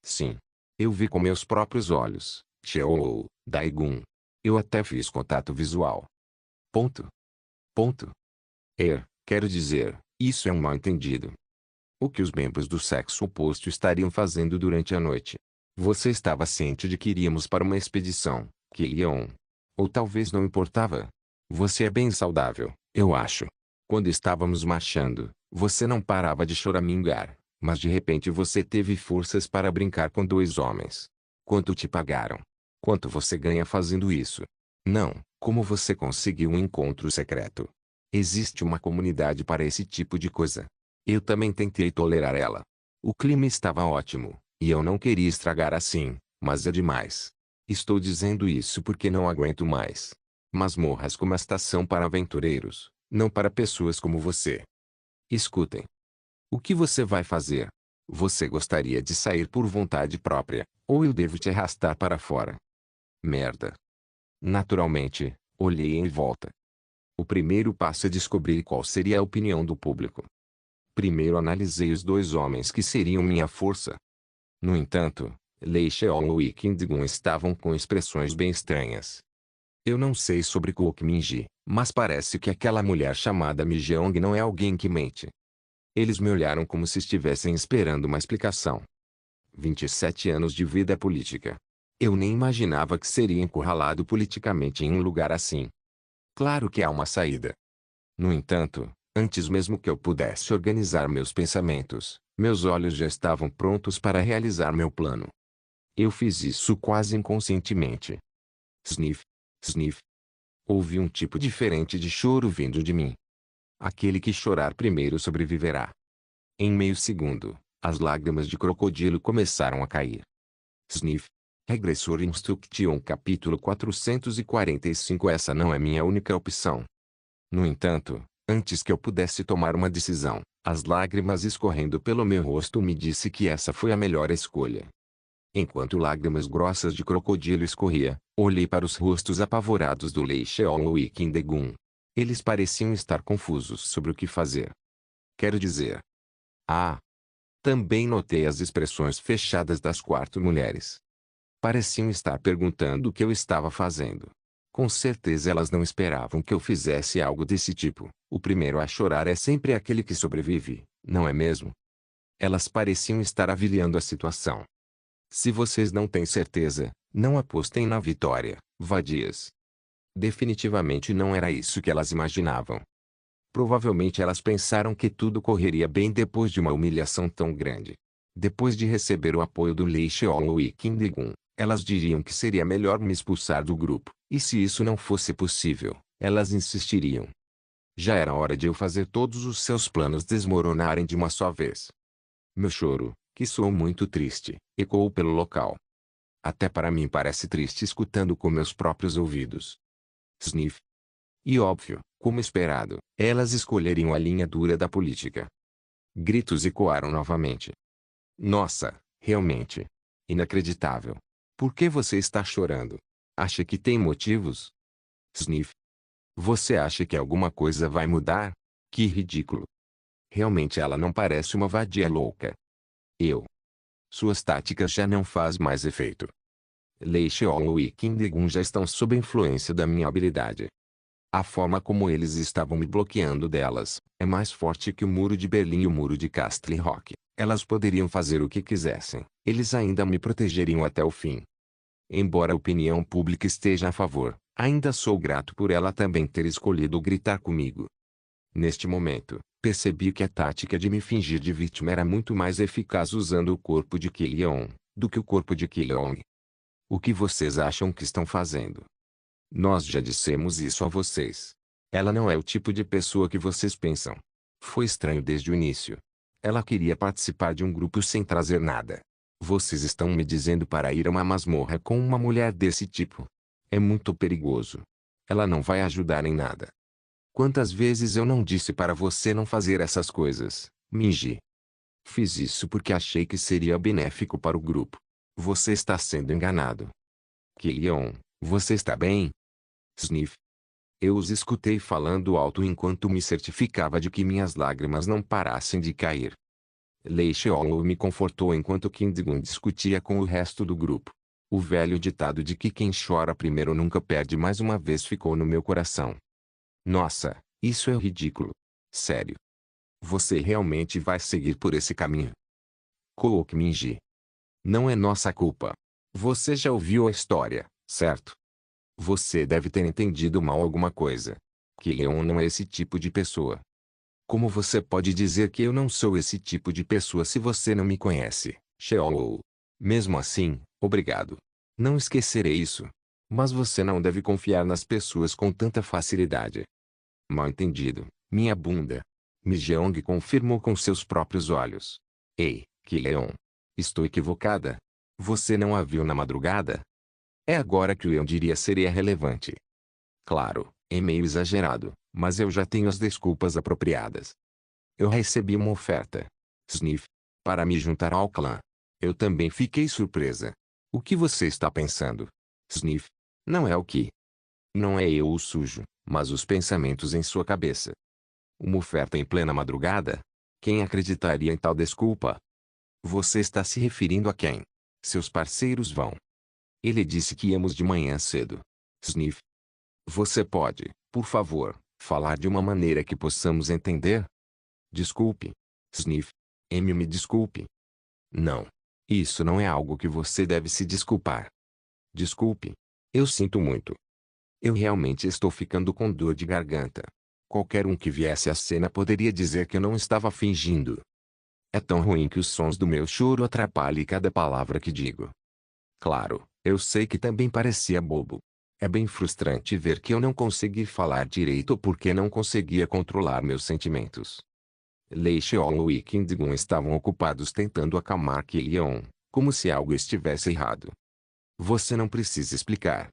Sim. Eu vi com meus próprios olhos, Sheol, Daigun. Eu até fiz contato visual. Ponto. Ponto. Quero dizer, isso é um mal-entendido. O que os membros do sexo oposto estariam fazendo durante a noite? Você estava ciente de que iríamos para uma expedição, Kilion? Ou talvez não importava? Você é bem saudável, eu acho. Quando estávamos marchando, você não parava de choramingar, mas de repente você teve forças para brincar com 2 homens. Quanto te pagaram? Quanto você ganha fazendo isso? Não, como você conseguiu um encontro secreto? Existe uma comunidade para esse tipo de coisa. Eu também tentei tolerar ela. O clima estava ótimo, e eu não queria estragar assim, mas é demais. Estou dizendo isso porque não aguento mais. Masmorras como esta são para aventureiros, não para pessoas como você. Escutem. O que você vai fazer? Você gostaria de sair por vontade própria, ou eu devo te arrastar para fora? Merda. Naturalmente, olhei em volta. O primeiro passo é descobrir qual seria a opinião do público. Primeiro analisei os 2 homens que seriam minha força. No entanto, Lei Sheol e Kindegun estavam com expressões bem estranhas. Eu não sei sobre Kook-Minji, mas parece que aquela mulher chamada Mijeong não é alguém que mente. Eles me olharam como se estivessem esperando uma explicação. 27 anos de vida política. Eu nem imaginava que seria encurralado politicamente em um lugar assim. Claro que há uma saída. No entanto, antes mesmo que eu pudesse organizar meus pensamentos, meus olhos já estavam prontos para realizar meu plano. Eu fiz isso quase inconscientemente. Sniff. Sniff. Ouvi um tipo diferente de choro vindo de mim. Aquele que chorar primeiro sobreviverá. Em meio segundo, as lágrimas de crocodilo começaram a cair. Sniff. Regressor Instruction capítulo 445. Essa não é minha única opção. No entanto, antes que eu pudesse tomar uma decisão, as lágrimas escorrendo pelo meu rosto me disse que essa foi a melhor escolha. Enquanto lágrimas grossas de crocodilo escorria, olhei para os rostos apavorados do Lei Sheol e Kindegun. Eles pareciam estar confusos sobre o que fazer. Quero dizer. Ah! Também notei as expressões fechadas das 4 mulheres. Pareciam estar perguntando o que eu estava fazendo. Com certeza elas não esperavam que eu fizesse algo desse tipo. O primeiro a chorar é sempre aquele que sobrevive, não é mesmo? Elas pareciam estar avaliando a situação. Se vocês não têm certeza, não apostem na vitória, vadias. Definitivamente não era isso que elas imaginavam. Provavelmente elas pensaram que tudo correria bem depois de uma humilhação tão grande. Depois de receber o apoio do Lei Sheol e Kindegun, elas diriam que seria melhor me expulsar do grupo, e se isso não fosse possível, elas insistiriam. Já era hora de eu fazer todos os seus planos desmoronarem de uma só vez. Meu choro, que soou muito triste, ecoou pelo local. Até para mim parece triste escutando com meus próprios ouvidos. Sniff. E óbvio, como esperado, elas escolheriam a linha dura da política. Gritos ecoaram novamente. Nossa, realmente. Inacreditável. Por que você está chorando? Acha que tem motivos? Sniff. Você acha que alguma coisa vai mudar? Que ridículo. Realmente ela não parece uma vadia louca. Suas táticas já não faz mais efeito. Lei Sheol e Kindegun já estão sob a influência da minha habilidade. A forma como eles estavam me bloqueando delas, é mais forte que o muro de Berlim e o muro de Castle Rock. Elas poderiam fazer o que quisessem, eles ainda me protegeriam até o fim. Embora a opinião pública esteja a favor, ainda sou grato por ela também ter escolhido gritar comigo. Neste momento, percebi que a tática de me fingir de vítima era muito mais eficaz usando o corpo de Killion, do que o corpo de Killion. O que vocês acham que estão fazendo? Nós já dissemos isso a vocês. Ela não é o tipo de pessoa que vocês pensam. Foi estranho desde o início. Ela queria participar de um grupo sem trazer nada. Vocês estão me dizendo para ir a uma masmorra com uma mulher desse tipo. É muito perigoso. Ela não vai ajudar em nada. Quantas vezes eu não disse para você não fazer essas coisas, Minji? Fiz isso porque achei que seria benéfico para o grupo. Você está sendo enganado. Killion, você está bem? Sniff. Eu os escutei falando alto enquanto me certificava de que minhas lágrimas não parassem de cair. Lei Sheol me confortou enquanto Kindegun discutia com o resto do grupo. O velho ditado de que quem chora primeiro nunca perde mais uma vez ficou no meu coração. Nossa, isso é ridículo. Sério. Você realmente vai seguir por esse caminho? Kook Minji. Não é nossa culpa. Você já ouviu a história, certo? Você deve ter entendido mal alguma coisa. Killion não é esse tipo de pessoa. Como você pode dizer que eu não sou esse tipo de pessoa se você não me conhece, Sheol? Mesmo assim, obrigado. Não esquecerei isso. Mas você não deve confiar nas pessoas com tanta facilidade. Mal entendido, minha bunda. Mi Jeong confirmou com seus próprios olhos. Ei, Killion. Estou equivocada? Você não a viu na madrugada? É agora que eu diria seria relevante. Claro, é meio exagerado, mas eu já tenho as desculpas apropriadas. Eu recebi uma oferta. Sniff. Para me juntar ao clã. Eu também fiquei surpresa. O que você está pensando? Sniff. Não é o que? Não é eu o sujo, mas os pensamentos em sua cabeça. Uma oferta em plena madrugada? Quem acreditaria em tal desculpa? Você está se referindo a quem? Seus parceiros vão. Ele disse que íamos de manhã cedo. Sniff. Você pode, por favor, falar de uma maneira que possamos entender? Desculpe. Sniff. Me desculpe. Não. Isso não é algo que você deve se desculpar. Desculpe. Eu sinto muito. Eu realmente estou ficando com dor de garganta. Qualquer um que viesse à cena poderia dizer que eu não estava fingindo. É tão ruim que os sons do meu choro atrapalhem cada palavra que digo. Claro, eu sei que também parecia bobo. É bem frustrante ver que eu não consegui falar direito porque não conseguia controlar meus sentimentos. Lei Sheol e Kim Dae-gun estavam ocupados tentando acalmar Ki-yeon, como se algo estivesse errado. Você não precisa explicar.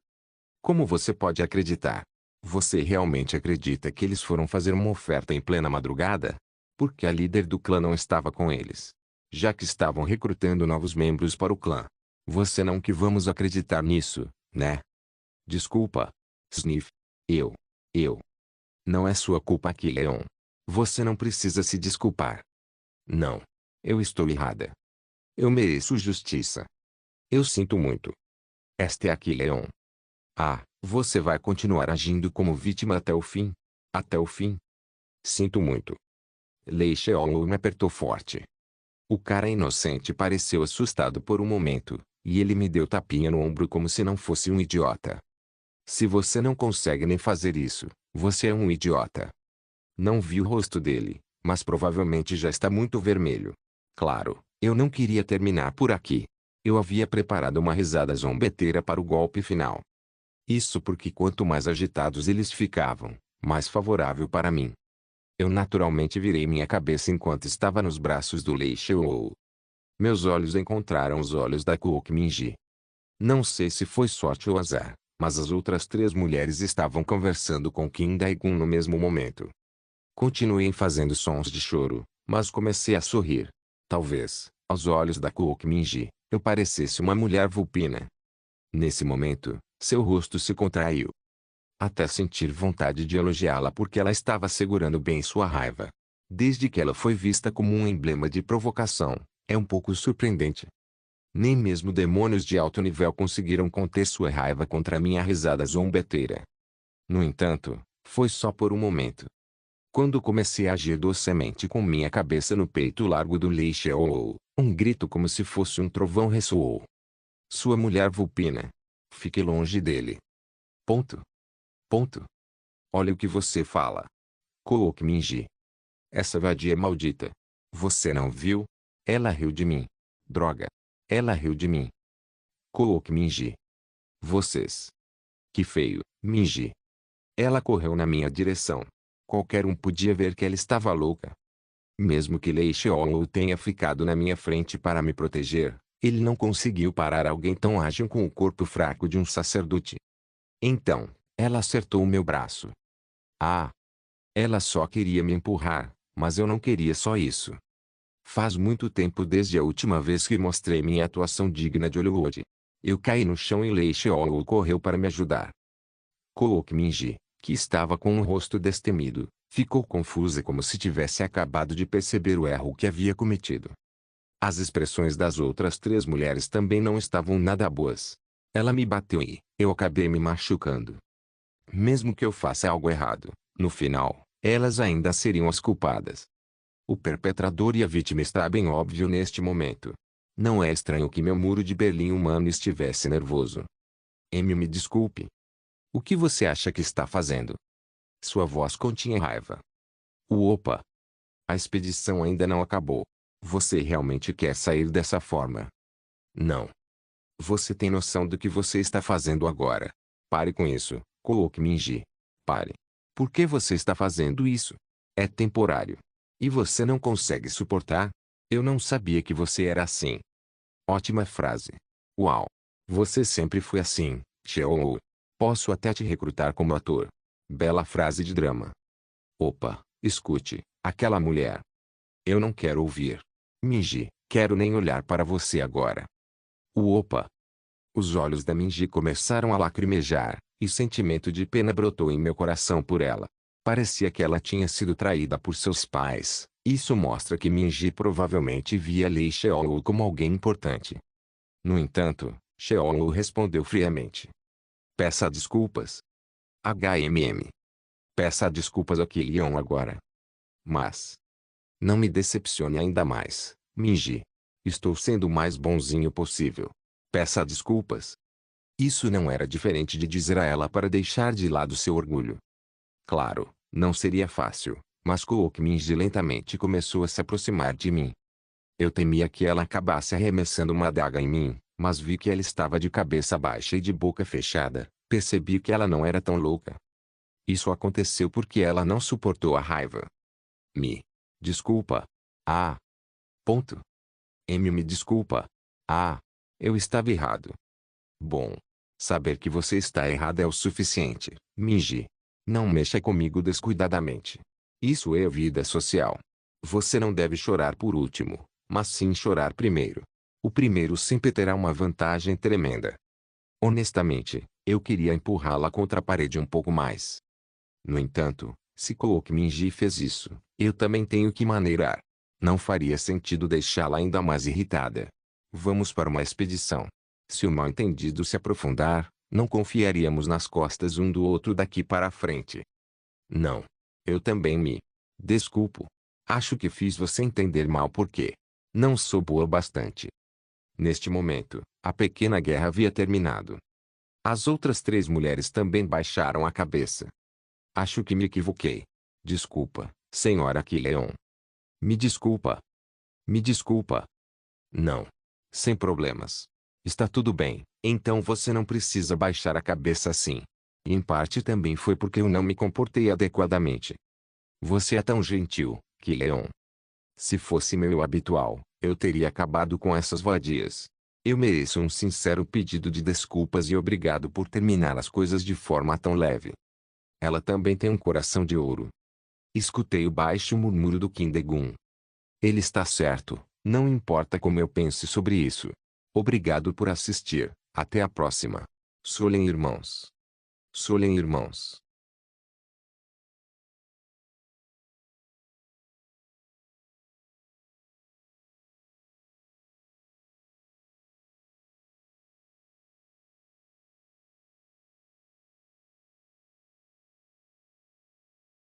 Como você pode acreditar? Você realmente acredita que eles foram fazer uma oferta em plena madrugada? Porque a líder do clã não estava com eles. Já que estavam recrutando novos membros para o clã. Você não que vamos acreditar nisso, né? Desculpa. Sniff. Eu. Não é sua culpa aqui, Leon. Você não precisa se desculpar. Não. Eu estou errada. Eu mereço justiça. Eu sinto muito. Esta é aqui, Leon. Ah, você vai continuar agindo como vítima até o fim? Até o fim? Sinto muito. Lei Sheol me apertou forte. O cara inocente pareceu assustado por um momento, e ele me deu tapinha no ombro como se não fosse um idiota. Se você não consegue nem fazer isso, você é um idiota. Não vi o rosto dele, mas provavelmente já está muito vermelho. Claro, eu não queria terminar por aqui. Eu havia preparado uma risada zombeteira para o golpe final. Isso porque quanto mais agitados eles ficavam, mais favorável para mim. Eu naturalmente virei minha cabeça enquanto estava nos braços do Lei Sheol. Meus olhos encontraram os olhos da Kook Minji. Não sei se foi sorte ou azar, mas as outras 3 mulheres estavam conversando com Kim Dae-gun no mesmo momento. Continuei fazendo sons de choro, mas comecei a sorrir. Talvez, aos olhos da Kook Minji, eu parecesse uma mulher vulpina. Nesse momento, seu rosto se contraiu. Até sentir vontade de elogiá-la porque ela estava segurando bem sua raiva. Desde que ela foi vista como um emblema de provocação, é um pouco surpreendente. Nem mesmo demônios de alto nível conseguiram conter sua raiva contra minha risada zombeteira. No entanto, foi só por um momento. Quando comecei a agir docemente com minha cabeça no peito largo do Lei Sheol, um grito como se fosse um trovão ressoou. Sua mulher vulpina. Fique longe dele. Ponto. Ponto. Olha o que você fala. Kook Minji. Essa vadia maldita. Você não viu? Ela riu de mim. Droga. Ela riu de mim. Kook Minji. Vocês. Que feio, Minji. Ela correu na minha direção. Qualquer um podia ver que ela estava louca. Mesmo que Lei Sheol tenha ficado na minha frente para me proteger, ele não conseguiu parar alguém tão ágil com o corpo fraco de um sacerdote. Então, ela acertou o meu braço. Ah! Ela só queria me empurrar, mas eu não queria só isso. Faz muito tempo desde a última vez que mostrei minha atuação digna de Hollywood. Eu caí no chão e Lei Sheol correu para me ajudar. Kook Minji, que estava com o rosto destemido, ficou confusa como se tivesse acabado de perceber o erro que havia cometido. As expressões das outras 3 mulheres também não estavam nada boas. Ela me bateu e eu acabei me machucando. Mesmo que eu faça algo errado, no final, elas ainda seriam as culpadas. O perpetrador e a vítima está bem óbvio neste momento. Não é estranho que meu muro de Berlim humano estivesse nervoso. Me desculpe. O que você acha que está fazendo? Sua voz continha raiva. Opa! A expedição ainda não acabou. Você realmente quer sair dessa forma? Não. Você tem noção do que você está fazendo agora? Pare com isso, Kook Minji. Pare. Por que você está fazendo isso? É temporário. E você não consegue suportar? Eu não sabia que você era assim. Ótima frase. Uau! Você sempre foi assim, Sheol. Posso até te recrutar como ator. Bela frase de drama. Opa, escute, aquela mulher. Eu não quero ouvir. Minji, quero nem olhar para você agora. Opa! Os olhos da Minji começaram a lacrimejar, e sentimento de pena brotou em meu coração por ela. Parecia que ela tinha sido traída por seus pais. Isso mostra que Minji provavelmente via Lei Sheol como alguém importante. No entanto, Sheol respondeu friamente. Peça desculpas. Peça desculpas a Ki-yeon agora. Mas não me decepcione ainda mais, Minji. Estou sendo o mais bonzinho possível. Peça desculpas. Isso não era diferente de dizer a ela para deixar de lado seu orgulho. Claro, não seria fácil, mas Kook Minji lentamente começou a se aproximar de mim. Eu temia que ela acabasse arremessando uma adaga em mim, mas vi que ela estava de cabeça baixa e de boca fechada, Percebi que ela não era tão louca. Isso aconteceu porque ela não suportou a raiva. Me desculpa. Ah. Ponto. Me desculpa. Ah. Eu estava errado. Bom. Saber que você está errada é o suficiente, Minji. Não mexa comigo descuidadamente. Isso é vida social. Você não deve chorar por último, mas sim chorar primeiro. O primeiro sempre terá uma vantagem tremenda. Honestamente, eu queria empurrá-la contra a parede um pouco mais. No entanto, se Kook Minji fez isso, eu também tenho que maneirar. Não faria sentido deixá-la ainda mais irritada. Vamos para uma expedição. Se o mal-entendido se aprofundar, não confiaríamos nas costas um do outro daqui para frente. Não. Eu também me desculpo. Acho que fiz você entender mal porque não sou boa bastante. Neste momento, a pequena guerra havia terminado. As outras 3 mulheres também baixaram a cabeça. Acho que me equivoquei. Desculpa, senhora Kileon. Me desculpa. Me desculpa. Não. Sem problemas. Está tudo bem, então você não precisa baixar a cabeça assim. E em parte também foi porque eu não me comportei adequadamente. Você é tão gentil, Kileon. Se fosse meu habitual, eu teria acabado com essas vadias. Eu mereço um sincero pedido de desculpas e obrigado por terminar as coisas de forma tão leve. Ela também tem um coração de ouro. Escutei o baixo murmúrio do Kindegun. Ele está certo, não importa como eu pense sobre isso. Obrigado por assistir, até a próxima. Solen irmãos. Solen irmãos.